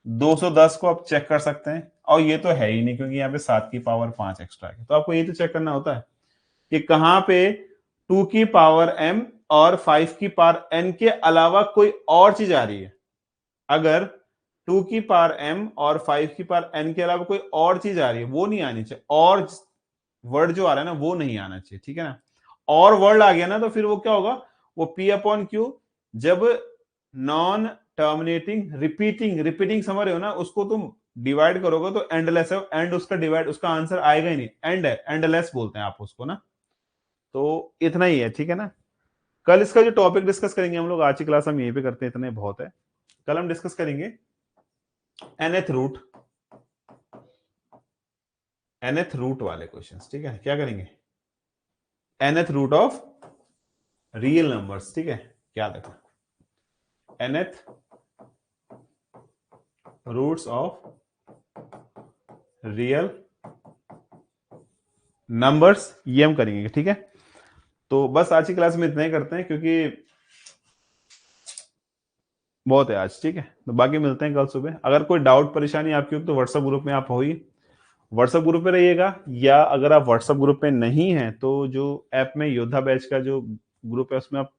210 को आप चेक कर सकते हैं, और ये तो है ही नहीं क्योंकि यहाँ पे 7 की पावर 5 एक्स्ट्रा है, तो आपको ये तो चेक करना होता है कि कहां पे 2 की पावर m और 5 की पावर n के अलावा कोई और चीज आ रही है, अगर 2 की पावर m और 5 की पावर n के अलावा कोई और चीज आ रही है, वो नहीं आनी चाहिए, और वर्ड जो आ रहा है ना वो नहीं आना चाहिए, ठीक है ना। और वर्ड आ गया ना तो फिर वो क्या होगा, वो p अपॉन क्यू, जब नॉन टर्मिनेटिंग रिपीटिंग, रिपीटिंग समझ रहे हो ना, उसको तुम डिवाइड करोगे तो एंडलेस है, एंड उसका डिवाइड, उसका आंसर आएगा ही नहीं, एंड है, एंडलेस बोलते हैं आप उसको ना। तो इतना ही है, ठीक है ना। कल इसका जो टॉपिक डिस्कस करेंगे हम लोग, आज की क्लास हम यहीं पे करते हैं, इतने बहुत है। कल हम डिस्कस करेंगे nth रूट, nth रूट वाले क्वेश्चंस, ठीक है। क्या करेंगे, nth root of real numbers, ठीक है। क्या देखो, nth roots of real numbers, ये हम करेंगे, ठीक है। तो बस आज की क्लास में इतना ही करते हैं, क्योंकि बहुत है आज, ठीक है। तो बाकी मिलते हैं कल सुबह। अगर कोई डाउट परेशानी आपकी हो तो व्हाट्सएप ग्रुप में आप हो ही, व्हाट्सएप ग्रुप पे रहिएगा, या अगर आप व्हाट्सएप ग्रुप पे नहीं हैं तो जो ऐप में योद्धा बैच का जो ग्रुप है उसमें आप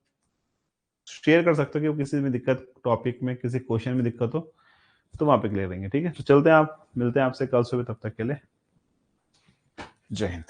शेयर कर सकते हो कि किसी में दिक्कत, टॉपिक में किसी क्वेश्चन में दिक्कत हो तो वहां पे क्लियर करेंगे, ठीक है। तो चलते हैं, आप मिलते हैं आपसे कल सुबह, तब तक के लिए जय हिंद।